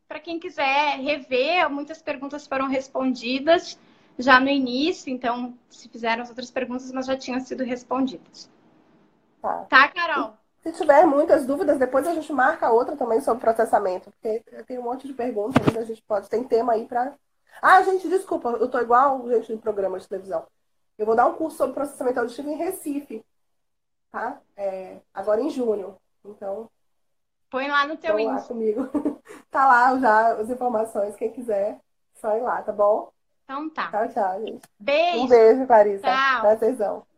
Para quem quiser rever, muitas perguntas foram respondidas já no início, então se fizeram as outras perguntas, mas já tinham sido respondidas. Tá. Tá, E Carol? se tiver muitas dúvidas, depois a gente marca outra também sobre processamento, porque tem um monte de perguntas ainda, a gente pode, tem tema aí para. Ah, gente, desculpa, eu tô igual gente de programa de televisão. Eu vou dar um curso sobre processamento auditivo em Recife, tá? Agora em junho. Então, Põe lá no teu vão lá Insta. comigo. Tá lá já as informações, quem quiser, só ir lá, tá bom? Então tá. Tchau, tchau, gente. Um Beijo. beijo, Clarissa. Tchau. Prazerzão.